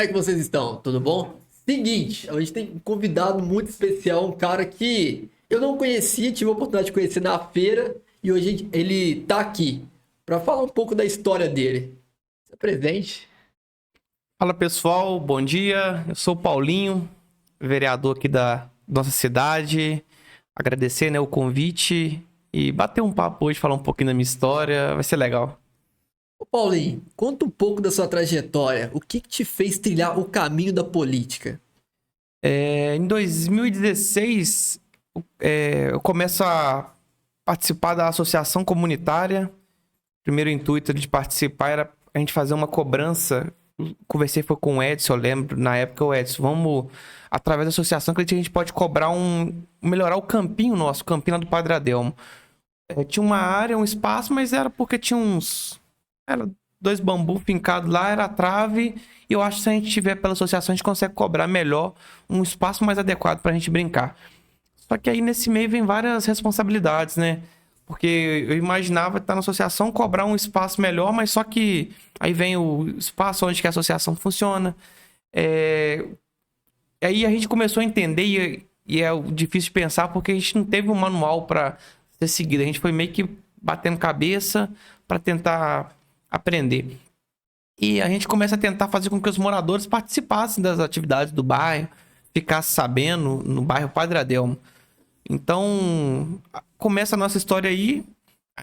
é que vocês estão? Tudo bom? Seguinte, a gente tem um convidado muito especial, um cara que eu não conhecia, tive a oportunidade de conhecer na feira e hoje ele tá aqui para falar um pouco da história dele. Se presente. Fala pessoal, bom dia. Eu sou o Paulinho, vereador aqui da nossa cidade. Agradecer, né, o convite e bater um papo hoje, falar um pouquinho da minha história, vai ser legal. Ô Paulinho, conta um pouco da sua trajetória. O que te fez trilhar o caminho da política? Em 2016, eu começo a participar da associação comunitária. O primeiro intuito de participar era a gente fazer uma cobrança. Conversei foi com o Edson, eu lembro, na época, o Edson, vamos, através da associação, que a gente pode cobrar melhorar o campinho nosso, o campinho lá do Padre Adelmo. Tinha uma área, um espaço, mas era porque tinha era 2 bambus fincados lá, era a trave, e eu acho que se a gente tiver pela associação, a gente consegue cobrar melhor um espaço mais adequado pra gente brincar. Só que aí nesse meio vem várias responsabilidades, né? Porque eu imaginava estar na associação, cobrar um espaço melhor, mas só que aí vem o espaço onde que a associação funciona. Aí a gente começou a entender, e é difícil de pensar, porque a gente não teve um manual para ser seguido. A gente foi meio que batendo cabeça para tentar aprender. E a gente começa a tentar fazer com que os moradores participassem das atividades do bairro, ficassem sabendo no bairro Padre Adelmo. Então, começa a nossa história aí,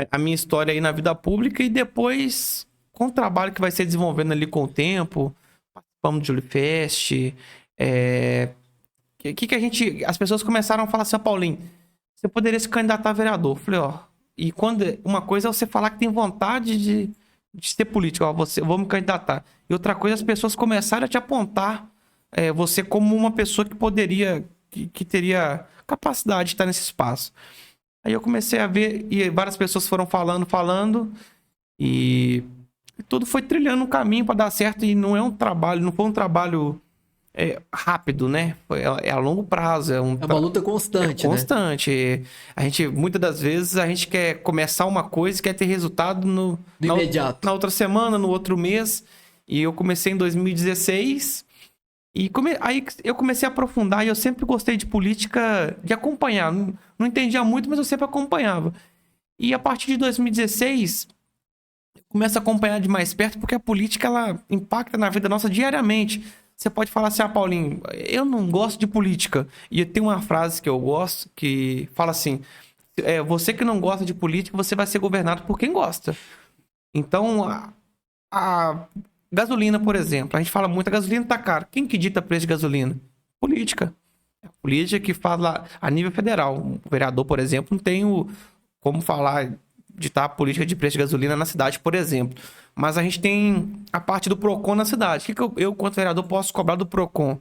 a minha história aí na vida pública, e depois, com o trabalho que vai ser desenvolvendo ali com o tempo, participamos de Julifest, as pessoas começaram a falar assim, Paulinho, você poderia se candidatar a vereador. Eu falei, e uma coisa é você falar que tem vontade de ser político, eu vou me candidatar. E outra coisa, as pessoas começaram a te apontar você como uma pessoa que poderia, que teria capacidade de estar nesse espaço. Aí eu comecei a ver, e várias pessoas foram falando, e tudo foi trilhando um caminho para dar certo, e não foi um trabalho rápido, né? A longo prazo. É uma luta constante, né? Constante. A gente, muitas das vezes, a gente quer começar uma coisa e quer ter resultado no imediato. Na outra semana, no outro mês. E eu comecei em 2016. Aí eu comecei a aprofundar, e eu sempre gostei de política, de acompanhar. Não entendia muito, mas eu sempre acompanhava. E a partir de 2016, eu começo a acompanhar de mais perto, porque a política, ela impacta na vida nossa diariamente. Você pode falar assim, Paulinho, eu não gosto de política. E tem uma frase que eu gosto, que fala assim, você que não gosta de política, você vai ser governado por quem gosta. Então, a gasolina, por exemplo, a gente fala muito, a gasolina tá cara. Quem que dita preço de gasolina? Política. É a política que fala a nível federal. O vereador, por exemplo, não tem como falar, ditar a política de preço de gasolina na cidade, por exemplo. Mas a gente tem a parte do PROCON na cidade. O que eu quanto vereador, posso cobrar do PROCON?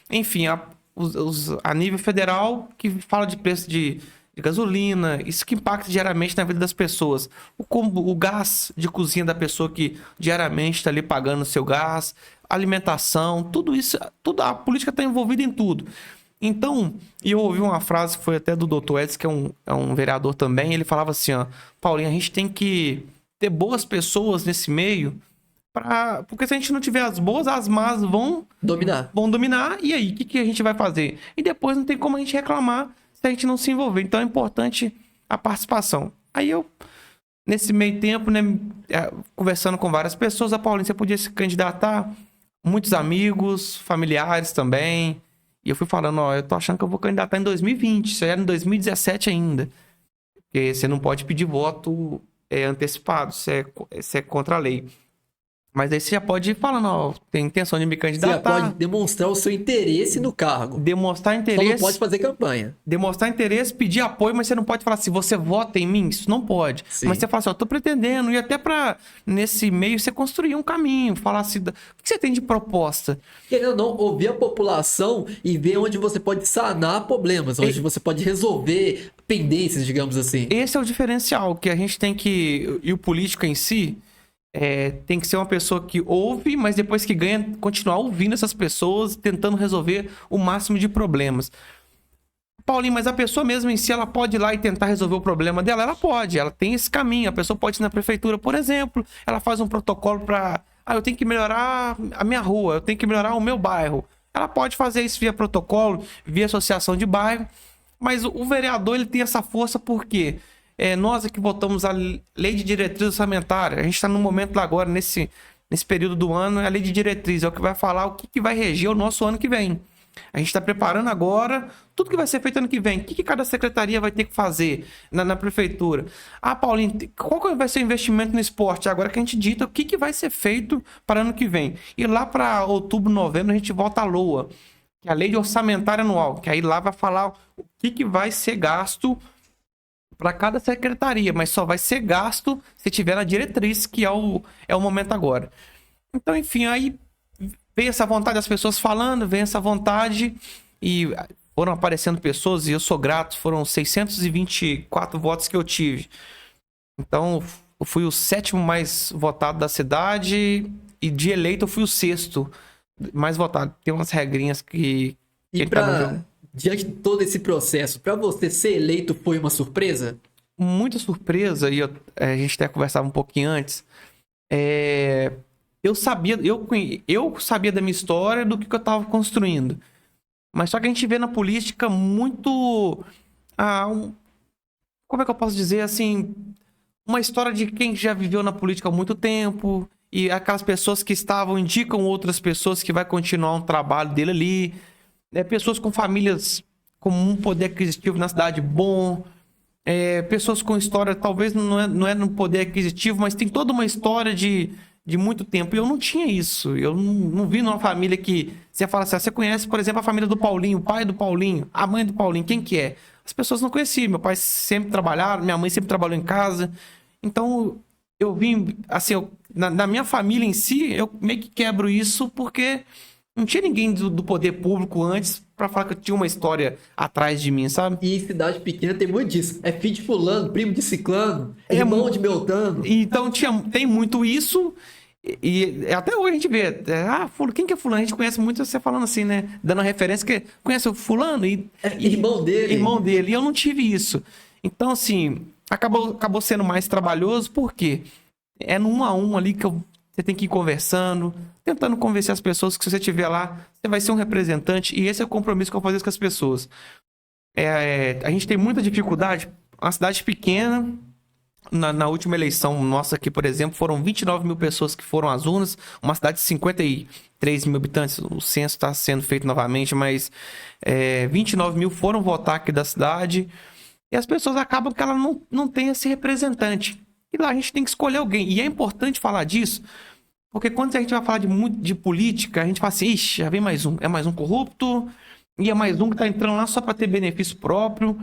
Enfim, a nível federal, que fala de preço de gasolina, isso que impacta diariamente na vida das pessoas. O gás de cozinha da pessoa que diariamente está ali pagando o seu gás, alimentação, tudo isso, a política está envolvida em tudo. Então, eu ouvi uma frase, foi até do Dr. Edson, que é um vereador também, ele falava assim, Paulinho, a gente tem que ter boas pessoas nesse meio, porque se a gente não tiver as boas, as más vão dominar, e aí, o que a gente vai fazer? E depois não tem como a gente reclamar se a gente não se envolver. Então é importante a participação. Aí eu, nesse meio tempo, né, conversando com várias pessoas, Paulinho, você podia se candidatar? Muitos amigos, familiares também. E eu fui falando, eu tô achando que eu vou candidatar em 2020, isso era em 2017 ainda. Porque você não pode pedir voto antecipado, isso é contra a lei. Mas aí você já pode ir falando, tem intenção de me candidatar. Você já pode demonstrar o seu interesse no cargo. Demonstrar interesse. Só não pode fazer campanha. Demonstrar interesse, pedir apoio, mas você não pode falar assim, você vota em mim? Isso não pode. Sim. Mas você fala assim, eu tô pretendendo, e até pra, nesse meio, você construir um caminho, falar assim, o que você tem de proposta? Querendo ou não, ouvir a população e ver onde você pode sanar problemas, onde você pode resolver pendências, digamos assim. Esse é o diferencial, que a gente tem que, e o político em si, tem que ser uma pessoa que ouve, mas depois que ganha, continuar ouvindo essas pessoas, tentando resolver o máximo de problemas. Paulinho, mas a pessoa mesmo em si, ela pode ir lá e tentar resolver o problema dela? Ela pode, ela tem esse caminho. A pessoa pode ir na prefeitura, por exemplo, ela faz um protocolo para eu tenho que melhorar a minha rua, eu tenho que melhorar o meu bairro. Ela pode fazer isso via protocolo, via associação de bairro, mas o vereador ele tem essa força porque nós aqui votamos a lei de diretriz orçamentária. A gente está no momento lá agora, nesse período do ano, é a lei de diretriz, é o que vai falar o que vai reger o nosso ano que vem. A gente está preparando agora tudo que vai ser feito ano que vem. O que cada secretaria vai ter que fazer na prefeitura? Paulinho, qual que vai ser o investimento no esporte? Agora que a gente dita o que vai ser feito para ano que vem. E lá para outubro, novembro, a gente volta à LOA, que é a Lei de Orçamentária Anual, que aí lá vai falar o que vai ser gasto para cada secretaria, mas só vai ser gasto se tiver na diretriz, que é o momento agora. Então, enfim, aí vem essa vontade das pessoas falando, vem essa vontade e foram aparecendo pessoas e eu sou grato, foram 624 votos que eu tive. Então, eu fui o 7º mais votado da cidade e de eleito eu fui o 6º mais votado. Tem umas regrinhas que E diante de todo esse processo, para você ser eleito foi uma surpresa? Muita surpresa, e a gente até conversava um pouquinho antes. Eu sabia da minha história, do que eu estava construindo. Mas só que a gente vê na política muito... como é que eu posso dizer, assim... Uma história de quem já viveu na política há muito tempo, e aquelas pessoas que indicam outras pessoas que vai continuar um trabalho dele ali. Pessoas com famílias com um poder aquisitivo na cidade bom. Pessoas com história, talvez não é no poder aquisitivo, mas tem toda uma história de muito tempo. E eu não tinha isso. Eu não vi numa família que... Você fala assim, você conhece, por exemplo, a família do Paulinho, o pai do Paulinho, a mãe do Paulinho, quem que é? As pessoas não conheciam. Meu pai sempre trabalhava, minha mãe sempre trabalhou em casa. Então, eu vim... Assim, na minha família em si, eu meio que quebro isso porque não tinha ninguém do poder público antes pra falar que eu tinha uma história atrás de mim, sabe? E em cidade pequena tem muito disso. É filho de fulano, primo de ciclano, irmão de Beltrano. Então tem muito isso. E até hoje a gente vê. Quem que é fulano? A gente conhece muito você falando assim, né? Dando referência que conhece o fulano e irmão dele. Irmão dele. E eu não tive isso. Então, assim, acabou sendo mais trabalhoso, porque é no 1 a 1 ali que você tem que ir conversando, tentando convencer as pessoas que se você estiver lá, você vai ser um representante, e esse é o compromisso que eu vou fazer com as pessoas. A gente tem muita dificuldade, uma cidade pequena, na última eleição nossa aqui, por exemplo, foram 29 mil pessoas que foram às urnas, uma cidade de 53 mil habitantes, o censo está sendo feito novamente, mas 29 mil foram votar aqui da cidade, e as pessoas acabam que ela não tem esse representante. E lá a gente tem que escolher alguém. E é importante falar disso, porque quando a gente vai falar de política, a gente fala assim, ixi, já vem mais um. É mais um corrupto, e é mais um que tá entrando lá só para ter benefício próprio.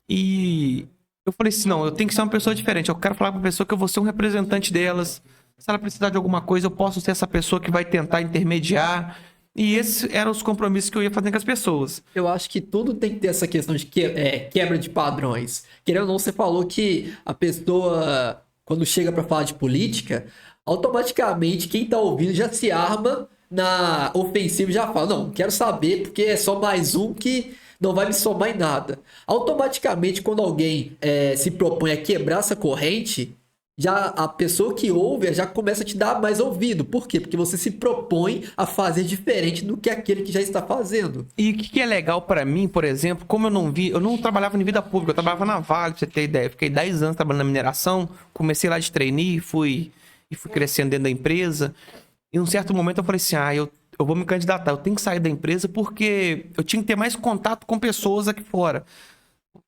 E eu falei assim, não, eu tenho que ser uma pessoa diferente. Eu quero falar pra pessoa que eu vou ser um representante delas. Se ela precisar de alguma coisa, eu posso ser essa pessoa que vai tentar intermediar. E esses eram os compromissos que eu ia fazer com as pessoas. Eu acho que tudo tem que ter essa questão de quebra de padrões. Querendo ou não, você falou que a pessoa, quando chega para falar de política, automaticamente quem tá ouvindo já se arma na ofensiva e já fala, não, quero saber porque é só mais um que não vai me somar em nada. Automaticamente, quando alguém se propõe a quebrar essa corrente, já a pessoa que ouve já começa a te dar mais ouvido. Por quê? Porque você se propõe a fazer diferente do que aquele que já está fazendo. E o que é legal pra mim, por exemplo, como eu não trabalhava em vida pública, eu trabalhava na Vale, pra você ter ideia. Eu fiquei 10 anos trabalhando na mineração, comecei lá de trainee, fui crescendo dentro da empresa. E em um certo momento eu falei assim, eu vou me candidatar, eu tenho que sair da empresa porque eu tinha que ter mais contato com pessoas aqui fora.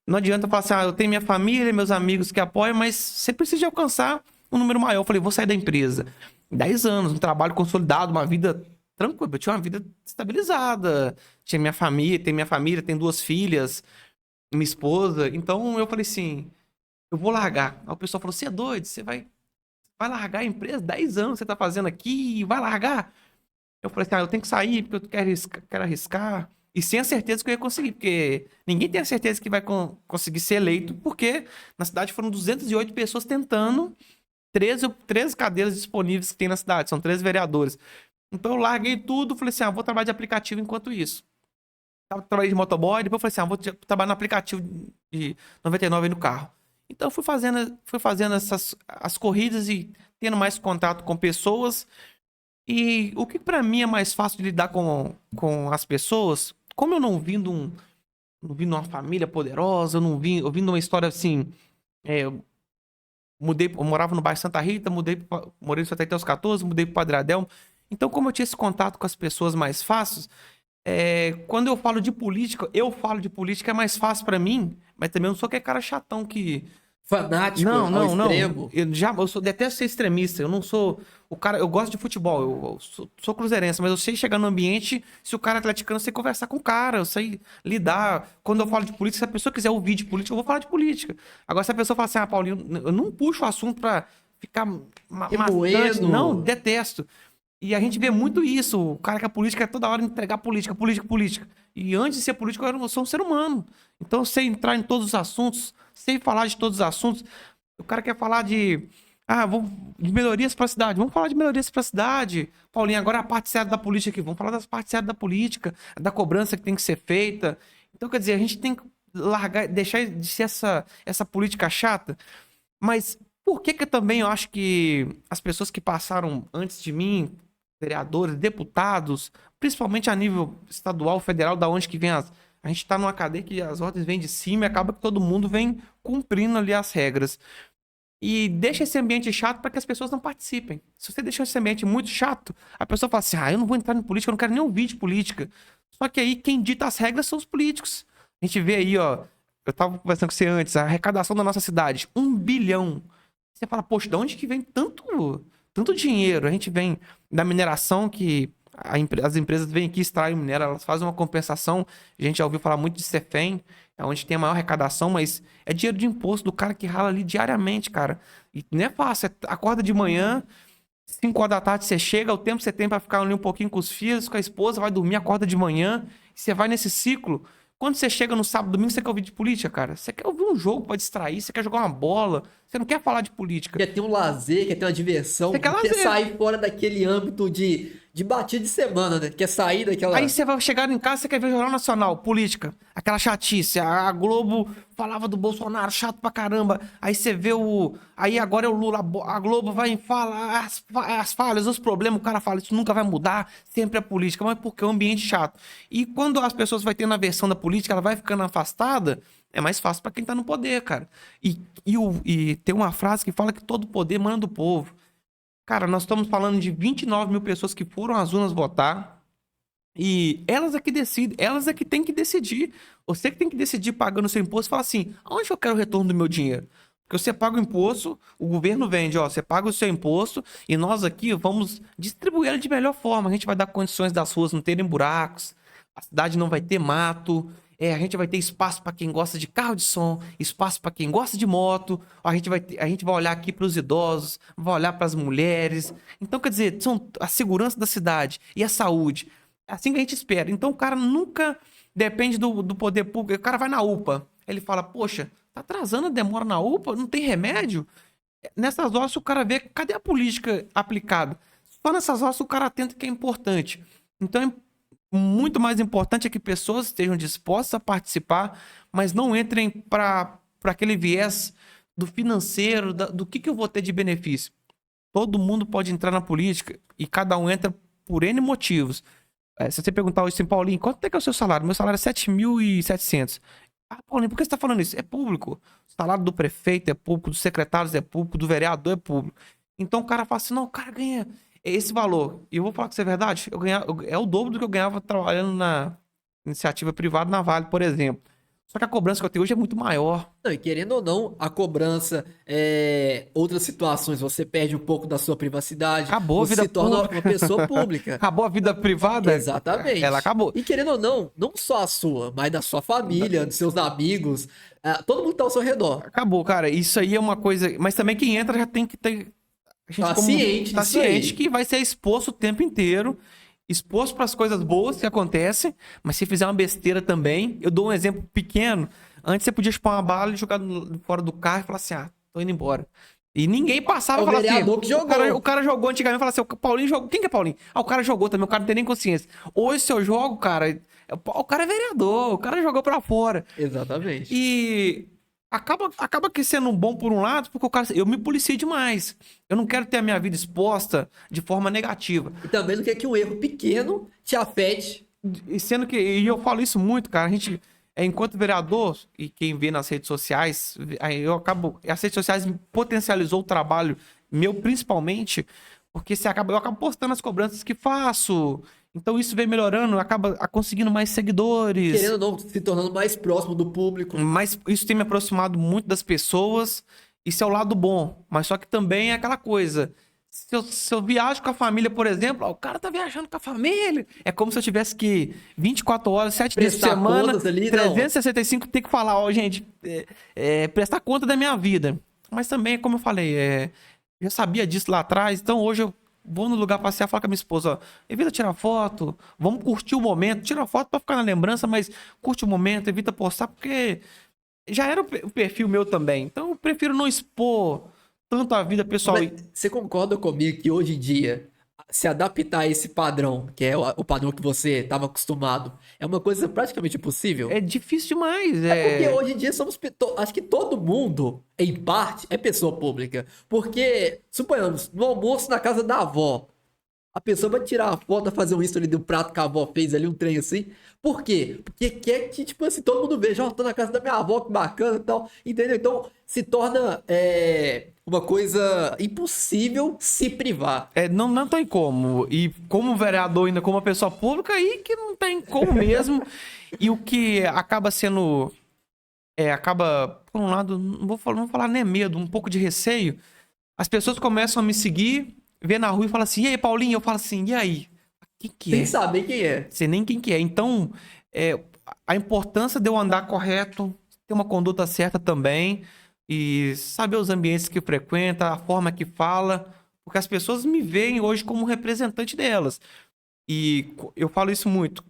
Não adianta falar assim, eu tenho minha família, meus amigos que apoiam, mas você precisa de alcançar um número maior. Eu falei, vou sair da empresa. 10 anos, um trabalho consolidado, uma vida tranquila. Eu tinha uma vida estabilizada. Tinha minha família, tenho 2 filhas, minha esposa. Então eu falei assim, eu vou largar. Aí o pessoal falou, você é doido? Você vai largar a empresa? 10 anos você tá fazendo aqui e vai largar? Eu falei assim, eu tenho que sair porque eu quero arriscar. E sem a certeza que eu ia conseguir, porque ninguém tem a certeza que vai conseguir ser eleito, porque na cidade foram 208 pessoas tentando 13 cadeiras disponíveis que tem na cidade, são 13 vereadores. Então eu larguei tudo, falei assim, vou trabalhar de aplicativo enquanto isso. Trabalhei de motoboy, depois eu falei assim, vou trabalhar no aplicativo de 99 aí no carro. Então eu fui fazendo as corridas e tendo mais contato com pessoas. E o que pra mim é mais fácil de lidar com as pessoas, como eu não vim de uma família poderosa, eu vim de uma história assim, eu eu morava no bairro Santa Rita, morei em Santa Rita aos 14, mudei pro Padre Adelmo. Então, como eu tinha esse contato com as pessoas mais fáceis, quando eu falo de política é mais fácil pra mim, mas também eu não sou aquele cara chatão que Fanático não, ao não, não. extremo. Detesto ser extremista. Eu não sou o cara. Eu gosto de futebol. Eu sou cruzeirense, mas eu sei chegar no ambiente. Se o cara é atleticano, eu sei conversar com o cara. Eu sei lidar. Quando eu falo de política, se a pessoa quiser ouvir de política, eu vou falar de política. Agora, se a pessoa fala assim, Paulinho, eu não puxo o assunto pra ficar maçante. Remoendo. Não, detesto. E a gente vê muito isso. O cara que é política é toda hora entregar política, política, política. E antes de ser político, eu sou um ser humano. Então eu sei entrar em todos os assuntos, sei falar de todos os assuntos. O cara quer falar de melhorias para a cidade. Vamos falar de melhorias para a cidade. Paulinho, agora é a parte certa da política aqui. Vamos falar das partes certas da política, da cobrança que tem que ser feita. Então, quer dizer, a gente tem que largar, deixar de ser essa política chata. Mas por que também eu acho que as pessoas que passaram antes de mim, vereadores, deputados, principalmente a nível estadual, federal, da onde que vem a gente tá numa cadeia que as ordens vêm de cima e acaba que todo mundo vem cumprindo ali as regras. E deixa esse ambiente chato para que as pessoas não participem. Se você deixar esse ambiente muito chato, a pessoa fala assim: eu não vou entrar em política, eu não quero nem ouvir de política. Só que aí quem dita as regras são os políticos. A gente vê aí, ó, eu tava conversando com você antes, a arrecadação da nossa cidade, 1 bilhão. Você fala, poxa, de onde que vem tanto dinheiro? A gente vem da mineração que as empresas vêm aqui, extraem minério, elas fazem uma compensação. A gente já ouviu falar muito de Cefem, é onde tem a maior arrecadação, mas é dinheiro de imposto do cara que rala ali diariamente, cara. E não é fácil, acorda de manhã, 5 horas da tarde você chega, o tempo que você tem pra ficar ali um pouquinho com os filhos, com a esposa, vai dormir, acorda de manhã, e você vai nesse ciclo. Quando você chega no sábado, domingo, você quer ouvir de política, cara? Você quer ouvir um jogo pra distrair, você quer jogar uma bola, você não quer falar de política. Quer ter um lazer, quer ter uma diversão, Você quer lazer. sair fora daquele âmbito de batida de semana, né? Quer sair daquela. Aí você vai chegar em casa, você quer ver o Jornal Nacional, política, aquela chatice. A Globo falava do Bolsonaro, chato pra caramba. Aí você vê Aí agora é o Lula, a Globo vai falar as falhas, os problemas, o cara fala, isso nunca vai mudar, sempre é política, mas porque é um ambiente chato. E quando as pessoas vão tendo a versão da política, ela vai ficando afastada, é mais fácil pra quem tá no poder, cara. E tem uma frase que fala que todo poder manda do povo. Cara, nós estamos falando de 29 mil pessoas que foram às urnas votar. E elas é que decidem, elas é que têm que decidir. Você que tem que decidir pagando seu imposto e fala assim: aonde eu quero o retorno do meu dinheiro? Porque você paga o imposto, o governo vende, ó, você paga o seu imposto e nós aqui vamos distribuir ele de melhor forma. A gente vai dar condições das ruas não terem buracos, a cidade não vai ter mato. A gente vai ter espaço para quem gosta de carro de som, espaço para quem gosta de moto. A gente vai olhar aqui para os idosos, vai olhar para as mulheres. Então, quer dizer, são a segurança da cidade e a saúde. É assim que a gente espera. Então, o cara nunca depende do poder público. O cara vai na UPA, ele fala: poxa, tá atrasando a demora na UPA, não tem remédio? Nessas horas, o cara vê, cadê a política aplicada? Só nessas horas o cara atenta que é importante. Então, muito mais importante é que pessoas estejam dispostas a participar, mas não entrem para aquele viés do financeiro, do que eu vou ter de benefício. Todo mundo pode entrar na política e cada um entra por N motivos. Se você perguntar hoje assim, Paulinho, quanto é que é o seu salário? Meu salário é 7.700. Paulinho, por que você está falando isso? É público. O salário do prefeito é público, dos secretários é público, do vereador é público. Então o cara fala assim, não, o cara ganha esse valor. E eu vou falar que isso é verdade, é o dobro do que eu ganhava trabalhando na iniciativa privada na Vale, por exemplo. Só que a cobrança que eu tenho hoje é muito maior. Não, e querendo ou não, a cobrança, outras situações, você perde um pouco da sua privacidade. Acabou a você vida se torna pública. uma pessoa pública. Acabou a vida privada? Exatamente. Ela acabou. E querendo ou não, não só a sua, mas da sua família, dos seus amigos, todo mundo tá ao seu redor. Acabou, cara. Isso aí é uma coisa. Mas também quem entra já tem que ter. A gente Tá ciente tá disso ciente aí. que vai ser exposto o tempo inteiro. Exposto para as coisas boas que acontecem. Mas se fizer uma besteira também. Eu dou um exemplo pequeno. Antes você podia chupar uma bala e jogar fora do carro e falar assim: tô indo embora. E ninguém passava É e o falava assim. vereador que jogou. O cara jogou antigamente e falava assim: o Paulinho jogou. Quem que é Paulinho? O cara jogou também, o cara não tem nem consciência. Hoje, se eu jogo, cara, o cara é vereador, o cara jogou pra fora. Exatamente. E acaba que sendo bom por um lado, porque eu me policio demais. Eu não quero ter a minha vida exposta de forma negativa. E também não quer que um erro pequeno te afete. E sendo que, e eu falo isso muito, cara, a gente, enquanto vereador, e quem vê nas redes sociais, aí as redes sociais potencializou o trabalho meu, principalmente, porque eu acabo postando as cobranças que faço, então isso vem melhorando, acaba conseguindo mais seguidores, Querendo ou não, se tornando mais próximo do público. mas isso tem me aproximado muito das pessoas, isso é o lado bom, mas só que também é aquela coisa. Se eu viajo com a família, por exemplo, ó, o cara tá viajando com a família. É como se eu tivesse que 24 horas, 7 dias por Prestar semana, contas ali, não. 365, ter que falar, ó, gente, prestar conta da minha vida. Mas também, como eu falei, eu já sabia disso lá atrás, então hoje eu vou no lugar passear, falar com a minha esposa, ó, evita tirar foto, vamos curtir o momento, tira foto pra ficar na lembrança, mas curte o momento, evita postar, porque já era o perfil meu também. Então eu prefiro não expor tanto a vida pessoal. Mas você concorda comigo que hoje em dia, se adaptar a esse padrão, que é o padrão que você estava acostumado, é uma coisa praticamente impossível? É difícil demais. É porque hoje em dia acho que todo mundo, em parte, é pessoa pública. Porque, suponhamos, no almoço na casa da avó, a pessoa vai tirar a foto, vai fazer um isso ali do prato que a avó fez ali, um trem assim. Por quê? Porque quer que, tipo assim, todo mundo veja, ó, tô na casa da minha avó, que bacana e tal. Entendeu? Então, se torna uma coisa impossível se privar. Não tem como. E como vereador, ainda como uma pessoa pública, aí que não tem como mesmo. E o que acaba sendo. Acaba, por um lado, não vou falar nem medo, um pouco de receio. As pessoas começam a me seguir, vê na rua e falam assim: e aí, Paulinho? Eu falo assim: e aí? Quem que Sem é? saber quem é. Sei nem quem que é. Então, a importância de eu andar correto, ter uma conduta certa também, e saber os ambientes que frequenta, a forma que fala, porque as pessoas me veem hoje como um representante delas. E eu falo isso muito.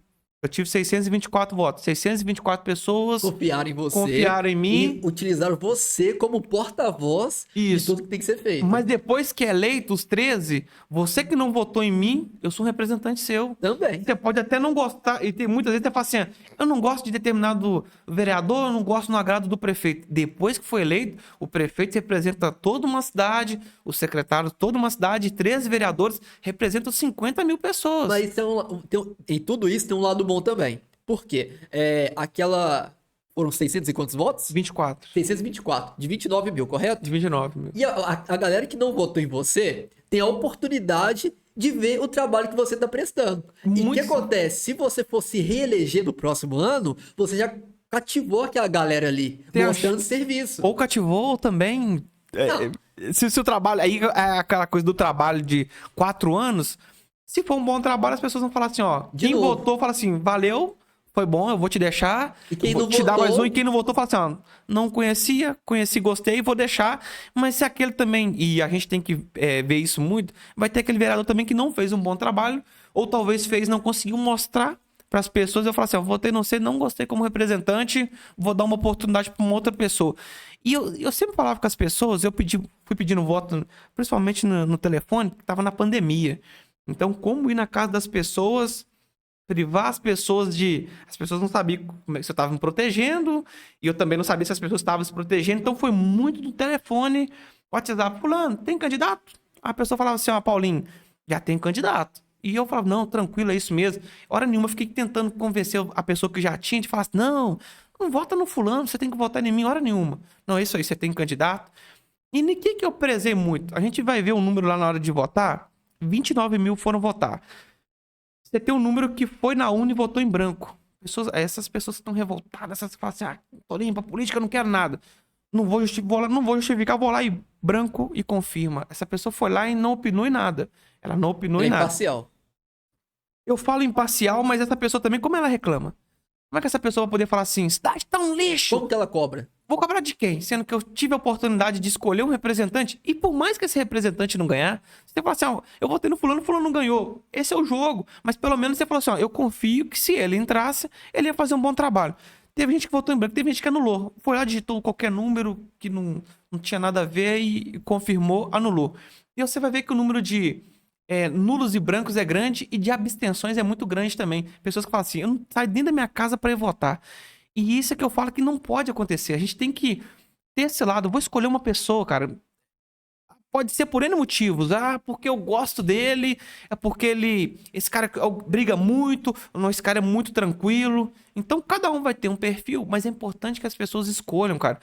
Eu tive 624 votos, 624 pessoas Confiar em você. confiaram em mim. E utilizar você como porta-voz de Isso. tudo que tem que ser feito. Mas depois que é eleito os 13, você que não votou em mim, eu sou um representante seu. Também. Você pode até não gostar, e tem muitas vezes você fala assim: eu não gosto de determinado vereador, eu não gosto no agrado do prefeito. Depois que foi eleito, o prefeito representa toda uma cidade, o secretário toda uma cidade, 13 vereadores representam 50 mil pessoas. Mas em tudo isso tem um lado bom também. Por quê? Foram 600 e quantos votos? 24. 624, de 29 mil, correto? De 29 mil. E a galera que não votou em você tem a oportunidade de ver o trabalho que você está prestando. E o que Muito- acontece? Se você fosse reeleger no próximo ano, você já cativou aquela galera ali, Tem mostrando serviço. Ou cativou, ou também. Se o trabalho. Aí é aquela coisa do trabalho de 4 anos. Se for um bom trabalho, as pessoas vão falar assim: ó. De Quem novo. votou, fala assim: valeu, foi bom, eu vou te deixar. E quem eu vou não te dar votou- mais um. E quem não votou, fala assim: ó. Não conheci, gostei, vou deixar. Mas se aquele também. E a gente tem que ver isso muito. Vai ter aquele vereador também que não fez um bom trabalho. Ou talvez fez, não conseguiu mostrar para as pessoas. Eu falo assim: ó, votei não sei, não gostei como representante, vou dar uma oportunidade para uma outra pessoa. E eu sempre falava com as pessoas, fui pedindo voto, principalmente no telefone, porque estava na pandemia. Então, como ir na casa das pessoas, privar as pessoas de. As pessoas não sabiam como é que você estava me protegendo, e eu também não sabia se as pessoas estavam se protegendo. Então, foi muito do telefone, WhatsApp, fulano, tem candidato? A pessoa falava assim: ó, Paulinho, já tem candidato. E eu falava: não, tranquilo, é isso mesmo. Hora nenhuma, eu fiquei tentando convencer a pessoa que já tinha, de falar assim: não vota no fulano, você tem que votar em mim, hora nenhuma. Não, é isso aí, você tem candidato. E no que eu prezei muito? A gente vai ver o número lá na hora de votar, 29 mil foram votar. Você tem um número que foi na urna e votou em branco. Essas pessoas que estão revoltadas, essas que falam assim: tô limpa, política, não quero nada. Não vou justificar, vou lá e branco e confirma. Essa pessoa foi lá e não opinou em nada. Ela não opinou É em nada. imparcial. Eu falo imparcial, mas essa pessoa também, como ela reclama? Como é que essa pessoa vai poder falar assim: cidade tá um lixo? Como que ela cobra? Vou cobrar de quem? Sendo que eu tive a oportunidade de escolher um representante, e por mais que esse representante não ganhar, você fala assim: ó, eu votei no fulano não ganhou. Esse é o jogo. Mas pelo menos você falou assim: ó, eu confio que se ele entrasse, ele ia fazer um bom trabalho. Teve gente que votou em branco, teve gente que anulou. Foi lá, digitou qualquer número que não tinha nada a ver e confirmou, anulou. E você vai ver que o número de nulos e brancos é grande e de abstenções é muito grande também. Pessoas que falam assim: eu não saio dentro da minha casa para ir votar. E isso é que eu falo que não pode acontecer. A gente tem que ter esse lado. Eu vou escolher uma pessoa, cara. Pode ser por N motivos. Ah, porque eu gosto dele. É porque ele... Esse cara briga muito. Não, esse cara é muito tranquilo. Então, cada um vai ter um perfil. Mas é importante que as pessoas escolham, cara.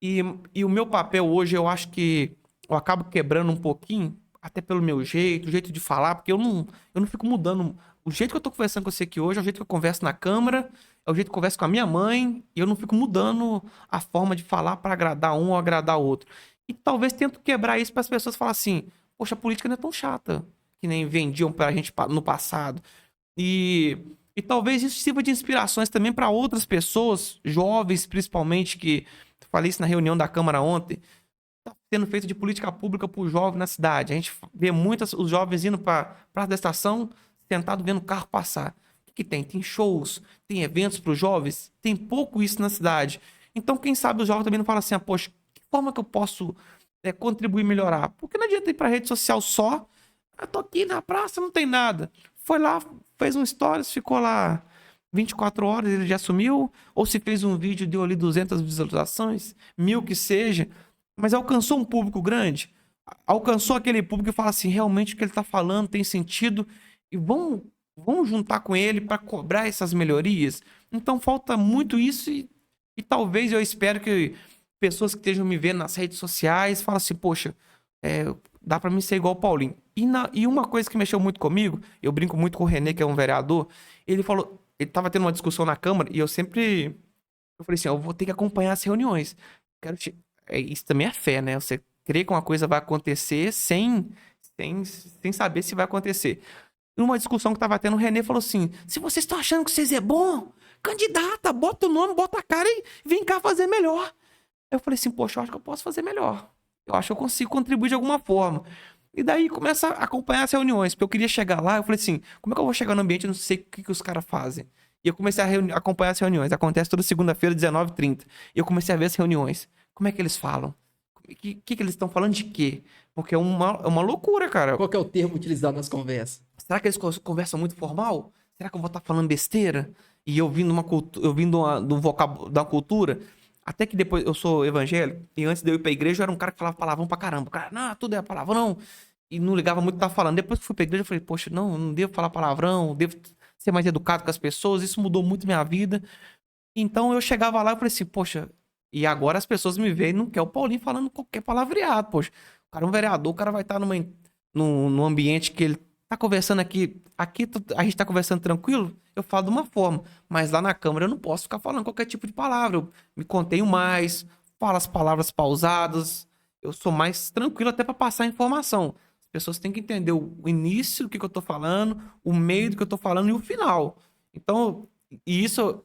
E o meu papel hoje, eu acho que eu acabo quebrando um pouquinho. Até pelo meu jeito, o jeito de falar. Porque eu não fico mudando. O jeito que eu tô conversando com você aqui hoje é o jeito que eu converso na câmera. É o jeito que eu converso com a minha mãe. E eu não fico mudando a forma de falar pra agradar um ou agradar outro. E talvez tento quebrar isso para as pessoas falar assim: poxa, a política não é tão chata que nem vendiam pra gente no passado. E talvez isso sirva de inspirações também para outras pessoas, jovens principalmente, que falei isso na reunião da Câmara ontem, tá sendo feito de política pública para o jovem na cidade. A gente vê muitos os jovens indo para praça da estação, sentado vendo o carro passar. O que tem? Tem shows, tem eventos para os jovens, tem pouco isso na cidade. Então, quem sabe os jovens também não falam assim: ah, poxa, que forma que eu posso contribuir e melhorar? Porque não adianta ir para rede social só. Eu tô aqui na praça, não tem nada. Foi lá, fez um stories, ficou lá 24 horas, ele já sumiu. Ou se fez um vídeo, deu ali 200 visualizações, 1000 que seja. Mas alcançou um público grande. Alcançou aquele público que fala assim: realmente o que ele tá falando tem sentido. E vamos juntar com ele para cobrar essas melhorias. Então falta muito isso e talvez eu espero que pessoas que estejam me vendo nas redes sociais falem assim: poxa, dá para mim ser igual o Paulinho. E uma coisa que mexeu muito comigo, eu brinco muito com o René, que é um vereador, ele falou, ele tava tendo uma discussão na Câmara e eu falei assim: eu vou ter que acompanhar as reuniões. Isso também é fé, né? Você crê que uma coisa vai acontecer sem saber se vai acontecer. Numa discussão que tava tendo, o René falou assim: se vocês estão achando que vocês é bom, candidata, bota o nome, bota a cara e vem cá fazer melhor. Eu falei assim: poxa, eu acho que eu posso fazer melhor. Eu acho que eu consigo contribuir de alguma forma. E daí começa a acompanhar as reuniões. Porque eu queria chegar lá, eu falei assim: como é que eu vou chegar no ambiente e não sei o que os caras fazem? E eu comecei a acompanhar as reuniões. Acontece toda segunda-feira, 19h30. E eu comecei a ver as reuniões. Como é que eles falam? O que eles estão falando de quê? Porque é uma loucura, cara. Qual que é o termo utilizado nas conversas? Será que eles conversam muito formal? Será que eu vou estar falando besteira? E eu vindo do vocábulo da cultura? Até que depois eu sou evangélico, e antes de eu ir pra igreja, eu era um cara que falava palavrão pra caramba. O cara, não, tudo é palavrão. E não ligava muito o que tava falando. Depois que fui pra igreja, eu falei: poxa, não devo falar palavrão, devo ser mais educado com as pessoas. Isso mudou muito minha vida. Então eu chegava lá e falei assim: poxa, e agora as pessoas me veem e não quer o Paulinho falando qualquer palavreado, poxa. O cara é um vereador, o cara vai estar num ambiente que ele tá conversando aqui. Aqui a gente tá conversando tranquilo, eu falo de uma forma. Mas lá na Câmara eu não posso ficar falando qualquer tipo de palavra. Eu me contenho mais, falo as palavras pausadas. Eu sou mais tranquilo até para passar a informação. As pessoas têm que entender o início do que eu tô falando, o meio do que eu tô falando e o final. Então, e isso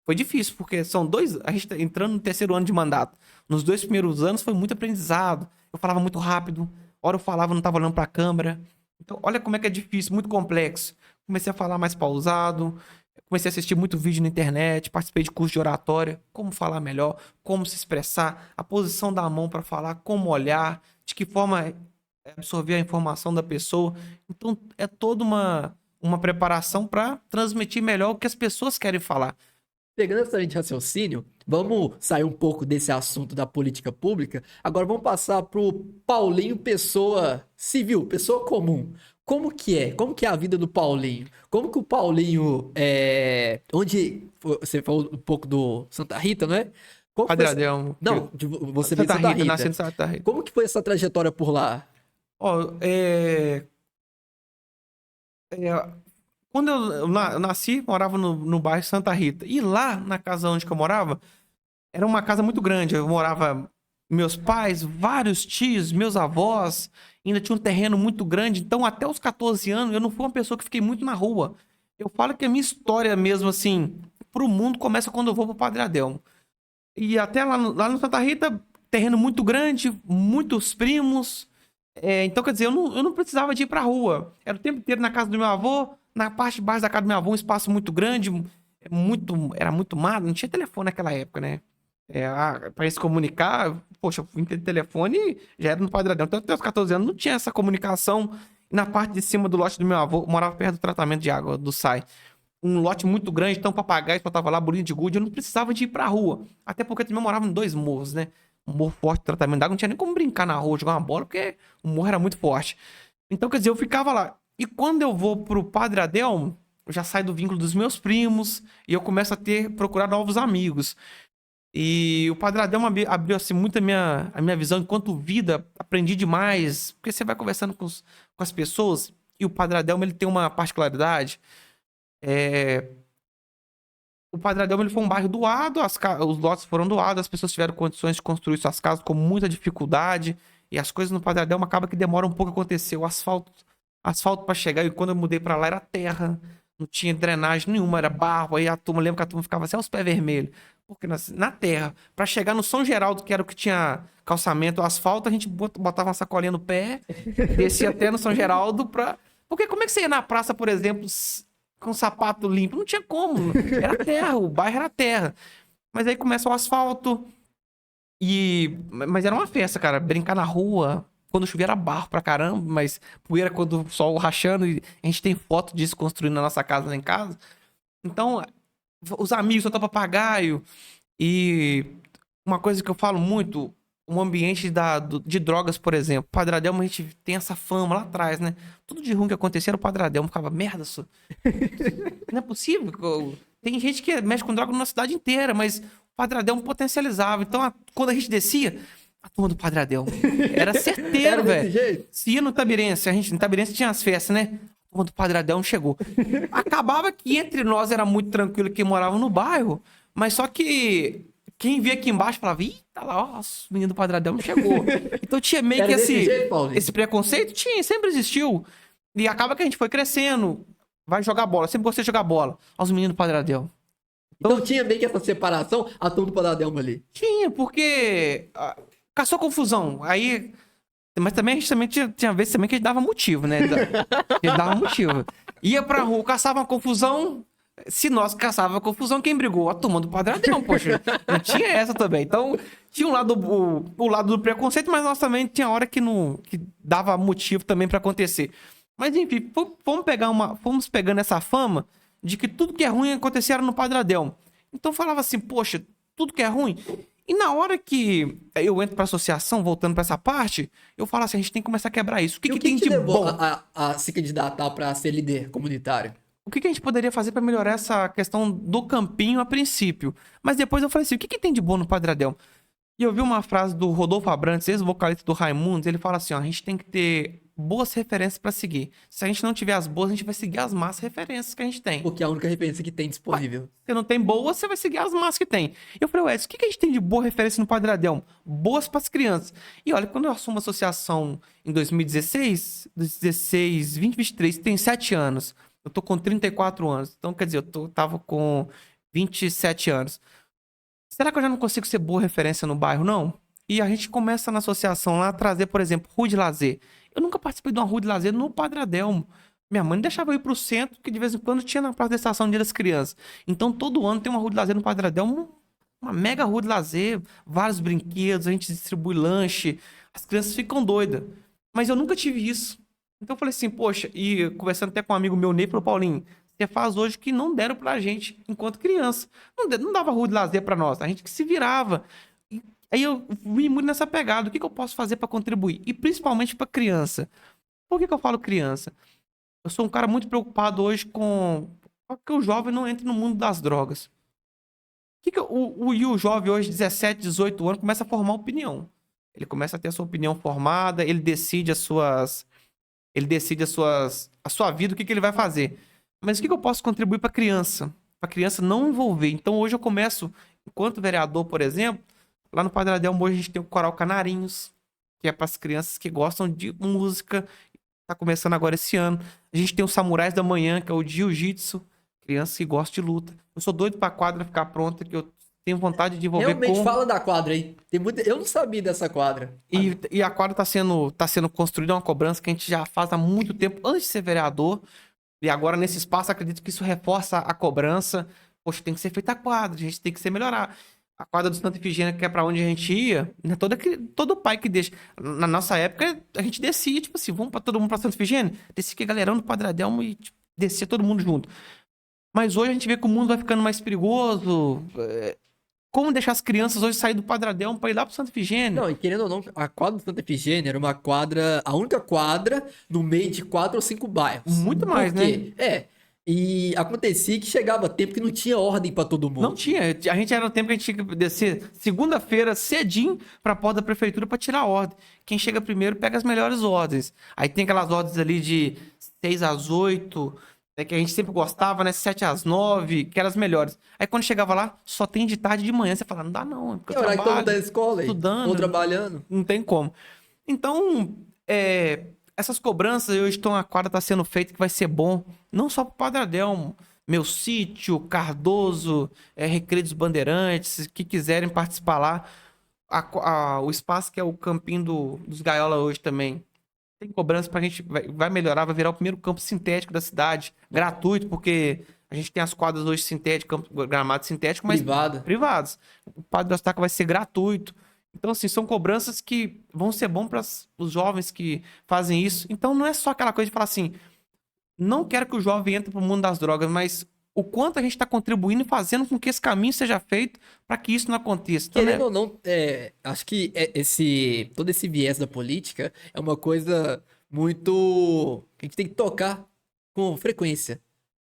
foi difícil, porque a gente tá entrando no terceiro ano de mandato. Nos 2 primeiros anos foi muito aprendizado. Eu falava muito rápido. Hora eu falava, não tava olhando pra câmera. Então, olha como é que é difícil, muito complexo. Comecei a falar mais pausado. Comecei a assistir muito vídeo na internet. Participei de curso de oratória. Como falar melhor, como se expressar, a posição da mão para falar, como olhar, de que forma absorver a informação da pessoa. Então, é toda uma preparação para transmitir melhor o que as pessoas querem falar. Pegando essa linha de raciocínio, vamos sair um pouco desse assunto da política pública. Agora vamos passar pro Paulinho, pessoa civil, pessoa comum. Como que é? Como que é a vida do Paulinho? Como que o Paulinho onde você falou um pouco do Santa Rita, não é? Como que foi essa... Adriano, Não, você veio de Santa Rita. nasci em Santa Rita. Como que foi essa trajetória por lá? Ó, quando eu nasci, morava no bairro Santa Rita. E lá, na casa onde que eu morava, era uma casa muito grande. Eu morava meus pais, vários tios, meus avós. Ainda tinha um terreno muito grande. Então, até os 14 anos, eu não fui uma pessoa que fiquei muito na rua. Eu falo que a minha história mesmo, assim, pro mundo, começa quando eu vou pro Padre Adelmo. E até lá no Santa Rita, terreno muito grande, muitos primos. Então, quer dizer, eu não precisava de ir pra rua. Era o tempo inteiro na casa do meu avô. Na parte de baixo da casa do meu avô, um espaço muito grande, era muito mato, não tinha telefone naquela época, né? Pra se comunicar, poxa, eu fui ter telefone já era no Padre Adelmo. Então, até os 14 anos não tinha essa comunicação. E na parte de cima do lote do meu avô, morava perto do tratamento de água, do SAI. Um lote muito grande, então papagaio, eu tava lá, bolinha de gude, eu não precisava de ir pra rua. Até porque eu também morava em 2 morros, né? um morro forte, tratamento d'água, não tinha nem como brincar na rua, jogar uma bola, porque o morro era muito forte. Então, quer dizer, eu ficava lá. E quando eu vou pro Padre Adelmo, eu já saio do vínculo dos meus primos e eu começo a procurar novos amigos. E o Padre Adelmo abriu assim, muito a minha visão enquanto vida, aprendi demais, porque você vai conversando com as pessoas e o Padre Adelmo, ele tem uma particularidade. O Padre Adelmo, ele foi um bairro doado, os lotes foram doados, as pessoas tiveram condições de construir suas casas com muita dificuldade, e as coisas no Padre Adelmo acaba que demoram um pouco a acontecer. O asfalto para chegar, e quando eu mudei para lá era terra, não tinha drenagem nenhuma, era barro, aí lembro que a turma ficava assim, aos pés vermelhos, porque na terra, para chegar no São Geraldo, que era o que tinha calçamento, asfalto, a gente botava uma sacolinha no pé, descia até no São Geraldo porque como é que você ia na praça, por exemplo, com sapato limpo? Não tinha como. Era terra, o bairro era terra. Mas aí começa o asfalto. Mas era uma festa, cara. Brincar na rua. Quando chovia era barro pra caramba, mas poeira quando o sol rachando. E a gente tem foto disso construindo na nossa casa, lá em casa. Então, os amigos soltam papagaio. E uma coisa que eu falo muito, um ambiente de drogas, por exemplo. Padre Adelmo, a gente tem essa fama lá atrás, né? Tudo de ruim que acontecia era o Padre Adelmo. Ficava, merda, isso. Não é possível. Tem gente que mexe com droga na cidade inteira, mas o Padre Adelmo potencializava. Então, quando a gente descia, a turma do Padre Adelmo. Era certeiro, velho. Se ia no Tabirense, no Tabirense tinha as festas, né? A turma do Padre Adelmo chegou. Acabava que entre nós era muito tranquilo que morava no bairro, mas só que quem via aqui embaixo falava, ih, tá lá, ó, o menino do Padre Adelmo chegou. Então tinha meio que esse preconceito, sempre existiu. E acaba que a gente foi crescendo, vai jogar bola, sempre gostei de jogar bola. Os meninos do Padre Adelmo. Então tinha meio que essa separação, a turma do Padre Adelmo ali. Tinha, porque caçou confusão. Aí. Mas também a gente também tinha vezes também que a gente dava motivo, né? A gente dava motivo. Ia pra rua, caçava uma confusão. Se nós caçava confusão, quem brigou? A turma do Padre Adelmo, poxa. Não tinha essa também. Então, tinha o lado do preconceito, mas nós também tinha hora que dava motivo também pra acontecer. Mas enfim, fomos pegando essa fama de que tudo que é ruim acontecia no Padre Adelmo. Então falava assim, poxa, tudo que é ruim. E na hora que eu entro pra associação, voltando pra essa parte, eu falo assim, a gente tem que começar a quebrar isso. O que tem de bom? A se candidatar pra ser líder comunitário? O que a gente poderia fazer para melhorar essa questão do campinho a princípio? Mas depois eu falei assim, o que tem de bom no Padre Adelmo? E eu vi uma frase do Rodolfo Abrantes, ex-vocalista do Raimundos, ele fala assim, ó, a gente tem que ter boas referências para seguir. Se a gente não tiver as boas, a gente vai seguir as más referências que a gente tem. Porque é a única referência que tem disponível. Se não tem boas, você vai seguir as más que tem. Eu falei, ué, o que a gente tem de boa referência no Padre Adelmo? Boas para as crianças. E olha, quando eu assumo a associação em 2016, 2023, tem 7 anos. Eu tô com 34 anos. Então, quer dizer, tava com 27 anos. Será que eu já não consigo ser boa referência no bairro, não? E a gente começa na associação lá a trazer, por exemplo, rua de lazer. Eu nunca participei de uma rua de lazer no Padre Adelmo. Minha mãe não deixava eu ir pro centro, que de vez em quando tinha na praça da estação Dia das Crianças. Então, todo ano tem uma rua de lazer no Padre Adelmo, uma mega rua de lazer, vários brinquedos, a gente distribui lanche, as crianças ficam doidas. Mas eu nunca tive isso. Então eu falei assim, poxa, e conversando até com um amigo meu, Ney, falou, Paulinho, você faz hoje o que não deram pra gente enquanto criança. Não dava rua de lazer pra nós, a gente que se virava. Aí eu vim muito nessa pegada, o que eu posso fazer pra contribuir? E principalmente pra criança. Por que eu falo criança? Eu sou um cara muito preocupado hoje com que o jovem não entre no mundo das drogas. O jovem hoje, 17, 18 anos, começa a formar opinião. Ele começa a ter a sua opinião formada, ele decide a sua vida, o que ele vai fazer. Mas o que eu posso contribuir para a criança? Para a criança não envolver. Então hoje eu começo, enquanto vereador, por exemplo, lá no Padre Adelmo hoje a gente tem o Coral Canarinhos, que é para as crianças que gostam de música. Tá começando agora esse ano. A gente tem o Samurais da Manhã, que é o Jiu-Jitsu, criança que gosta de luta. Eu sou doido para a quadra ficar pronta, que eu tenho vontade de envolver. Realmente, fala da quadra aí. Eu não sabia dessa quadra. E a quadra tá sendo construída, uma cobrança que a gente já faz há muito tempo, antes de ser vereador. E agora, nesse espaço, acredito que isso reforça a cobrança. Poxa, tem que ser feita a quadra, a gente tem que ser melhorar. A quadra do Santa Efigênia, que é pra onde a gente ia, né? Todo pai que deixa. Na nossa época, a gente descia, tipo assim, vamos pra todo mundo pra Santa Efigênia? Descia que galerão do Padre Adelmo e tipo, descia todo mundo junto. Mas hoje a gente vê que o mundo vai ficando mais perigoso. como deixar as crianças hoje sair do Padradão pra ir lá pro Santa Efigênia. Não, e querendo ou não, a quadra do Santa Efigênia era uma quadra, a única quadra no meio de 4 ou 5 bairros. Muito mais, Por quê? E acontecia que chegava tempo que não tinha ordem pra todo mundo. Não tinha. A gente era no tempo que a gente tinha que descer segunda-feira cedinho pra porta da prefeitura pra tirar a ordem. Quem chega primeiro pega as melhores ordens. Aí tem aquelas ordens ali de 6 às 8, né, que a gente sempre gostava, né? 7 às 9, que eram as melhores. Aí quando chegava lá, só tem de tarde e de manhã. Você fala, não dá não, porque É eu hora que todo mundo trabalho, tá na escola aí, estudando. ou trabalhando. Não tem como. Então, essas cobranças hoje estão, a quadra está sendo feita que vai ser bom. Não só pro Padradão, Meu Sítio, Cardoso, Recreio dos Bandeirantes, que quiserem participar lá. O espaço que é o campinho dos Gaiola hoje também. Tem cobrança pra gente, vai melhorar, vai virar o primeiro campo sintético da cidade. Gratuito, porque a gente tem as quadras hoje sintéticas, gramado sintético, mas Privada. privados. O Padre do Estaca vai ser gratuito. Então, assim, são cobranças que vão ser bom para os jovens que fazem isso. Então, não é só aquela coisa de falar assim, não quero que o jovem entre pro mundo das drogas, mas o quanto a gente está contribuindo e fazendo com que esse caminho seja feito para que isso não aconteça. Então, Querendo ou não, acho que todo esse viés da política é uma coisa muito que a gente tem que tocar com frequência.